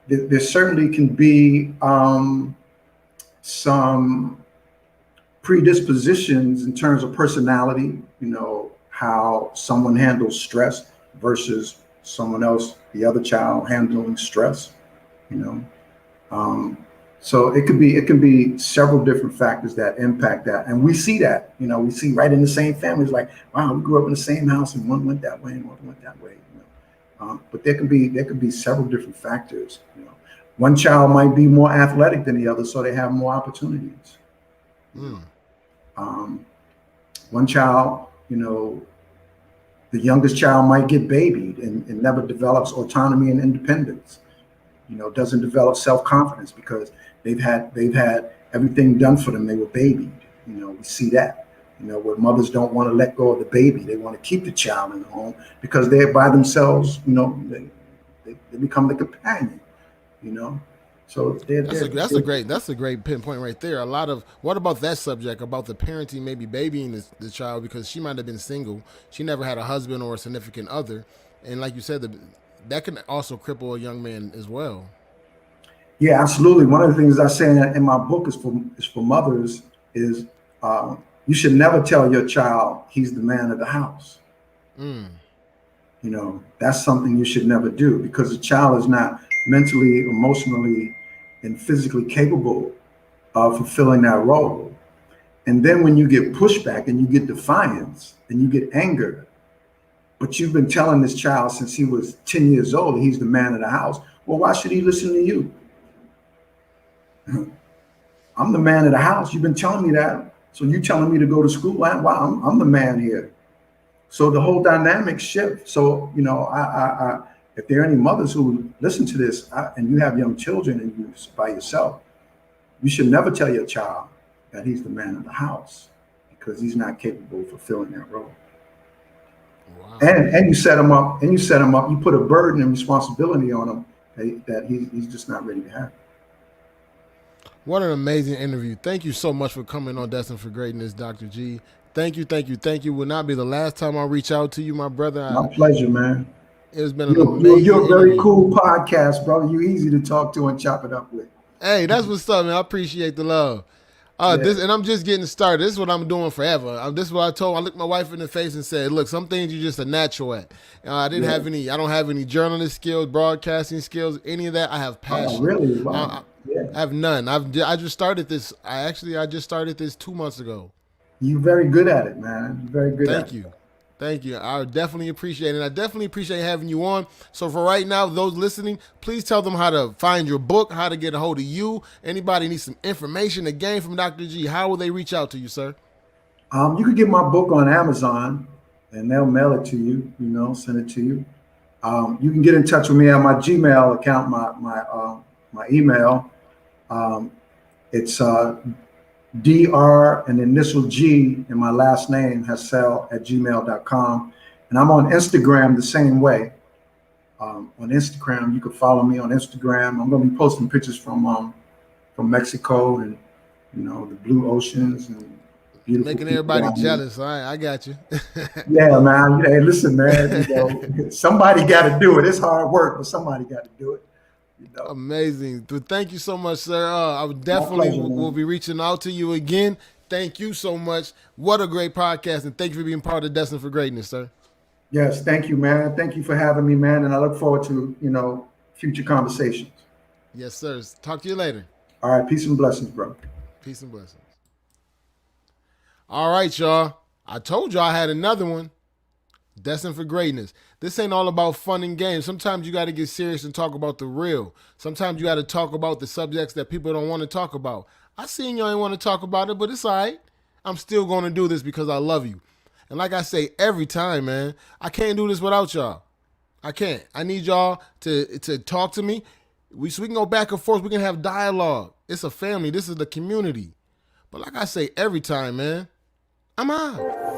There certainly can be some predispositions in terms of personality, how someone handles stress versus someone else, the other child handling stress, you know. Um, so it can be several different factors that impact that. And we see that, we see right in the same families, like, wow, we grew up in the same house and one went that way and one went that way. But there can be several different factors. One child might be more athletic than the other, so they have more opportunities. You know. Mm. One child, the youngest child might get babied and never develops autonomy and independence. Doesn't develop self-confidence because they've had everything done for them. They were babied. We see that. Where mothers don't want to let go of the baby, they want to keep the child in the home because they're by themselves. They become the companion. You know, so That's a great pinpoint right there. A lot of what about that subject about the parenting, maybe babying the child because she might have been single, she never had a husband or a significant other, and like you said, that can also cripple a young man as well. yeah, absolutely. One of the things I say in my book is for mothers is you should never tell your child he's the man of the house. Mm. That's something you should never do because the child is not mentally, emotionally, and physically capable of fulfilling that role. And then when you get pushback and you get defiance and you get anger, but you've been telling this child since he was 10 years old he's the man of the house. Well, why should he listen to you? I'm the man of the house. You've been telling me that. So you telling me to go to school? I'm the man here. So the whole dynamic shift. So, if there are any mothers who listen to this and you have young children and you're by yourself, you should never tell your child that he's the man of the house because he's not capable of fulfilling that role. Wow. And you set him up, you put a burden and responsibility on him that he's just not ready to have. What an amazing interview. Thank you so much for coming on Destined for Greatness, Dr. G. Thank you. Will not be the last time I reach out to you, my brother. My pleasure, man. It's been an amazing You're a very interview. cool podcast, brother. You're easy to talk to and chop it up with. Hey, that's what's up, man. I appreciate the love. And I'm just getting started. This is what I'm doing forever. This is what I told. I looked my wife in the face and said, "Look, some things you're just a natural at. I don't have any journalist skills, broadcasting skills, any of that. I have passion. Oh, really? Wow. I have none. I just started this. I just started this 2 months ago. You're very good at it, man. You're very good at it. Thank you. I definitely appreciate it. I definitely appreciate having you on. So for right now, those listening, please tell them how to find your book, how to get a hold of you. Anybody needs some information, again, from Dr. G, how will they reach out to you, sir? You can get my book on Amazon, and they'll mail it to you, send it to you. You can get in touch with me on my Gmail account, my email. It's Dr. and initial G in my last name, Hassell @gmail.com. And I'm on Instagram the same way. On Instagram, you can follow me on Instagram. I'm going to be posting pictures from Mexico and, the blue oceans and beautiful. Making everybody jealous. All right, I got you. Yeah, man. Hey, listen, man, somebody got to do it. It's hard work, but somebody got to do it. Amazing. Thank you so much, sir. I definitely will be reaching out to you again. Thank you so much. What a great podcast, and thank you for being part of Destined for Greatness, sir. Yes, thank you, man. Thank you for having me, man, and I look forward to, future conversations. Yes, sir. Talk to you later. All right, peace and blessings, bro. Peace and blessings. All right, y'all. I told y'all I had another one. Destined for Greatness. This ain't all about fun and games. Sometimes you got to get serious and talk about the real. Sometimes you got to talk about the subjects that people don't want to talk about. I seen y'all ain't want to talk about it, but it's all right. I'm still going to do this because I love you. And like I say every time, man, I can't do this without y'all. I can't. I need y'all to talk to me. So we can go back and forth. We can have dialogue. It's a family. This is the community. But like I say every time, man, I'm out.